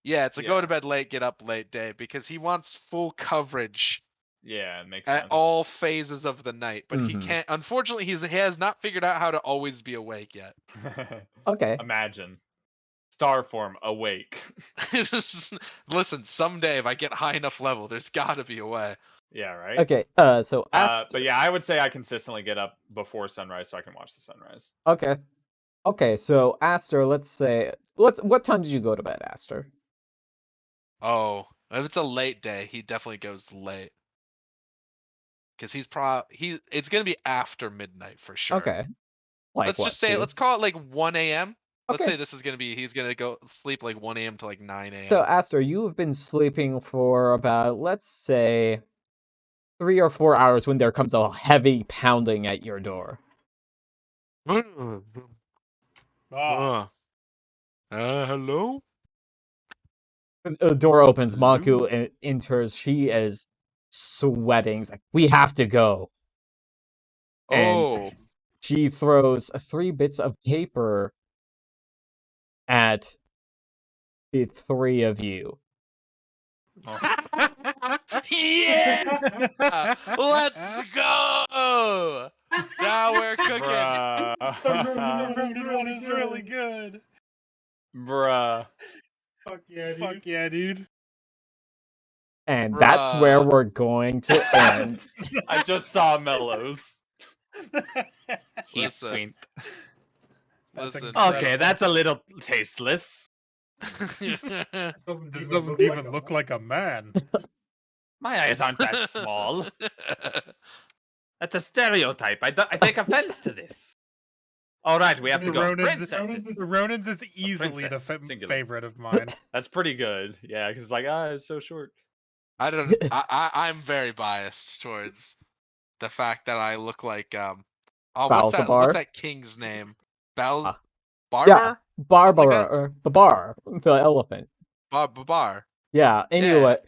Yeah, it's a go Yeah. to bed late, get up late day because he wants full coverage Yeah, it makes at sense. all phases of the night, but he Mhm. can't. Unfortunately, he has not figured out how to always be awake yet. Okay. Imagine. Star form awake. Listen, someday if I get high enough level, there's got to be a way. Yeah, right? Okay, so Aster... But yeah, I would say I consistently get up before sunrise so I can watch the sunrise. Okay. Okay, so Aster, what time did you go to bed, Aster? Oh, if it's a late day, he definitely goes late. Because it's gonna be after midnight for sure. Okay. Like let's what, just say 2? let's call it like 1 a.m. Let's Okay. say he's gonna go sleep like 1 a.m. to like 9 a.m. So Aster, you have been sleeping for about, let's say, 3 or 4 hours when there comes a heavy pounding at your door. Hello? The door opens, Hello? Maku enters, she is sweating. It's like, we have to go. And Oh. she throws 3 bits of paper at the 3 of you. Yeah! Let's go! Now we're cooking. Run is really good. Bruh. Fuck yeah, dude. And that's where Bruh. we're going to end. I just saw Mellows. He's Listen. squint. Listen. Okay, that's a little tasteless. This doesn't even look like a man. My eyes aren't that small. That's a stereotype. I take offense to this. All right, we have to The go. Ronins, Princesses. the Ronins is easily the princess, singular. favorite of mine. That's pretty good. Yeah, because like it's so short. I don't. I'm very biased towards the fact that I look like oh, what's Balzabar? that king's name? Bal Yeah, Barbar? Barbara, or Babar, the elephant. Barbar. Yeah, anyway,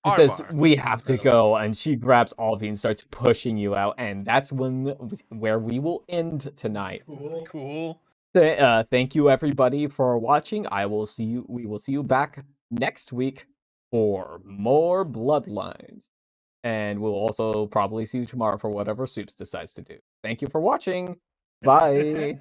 she says, Barbar. we It's have to incredible. go, and she grabs Olivia and starts pushing you out, and that's where we will end tonight. Cool. Thank you everybody for watching. We will see you back next week for more Bloodlines. And we'll also probably see you tomorrow for whatever Soups decides to do. Thank you for watching. Bye.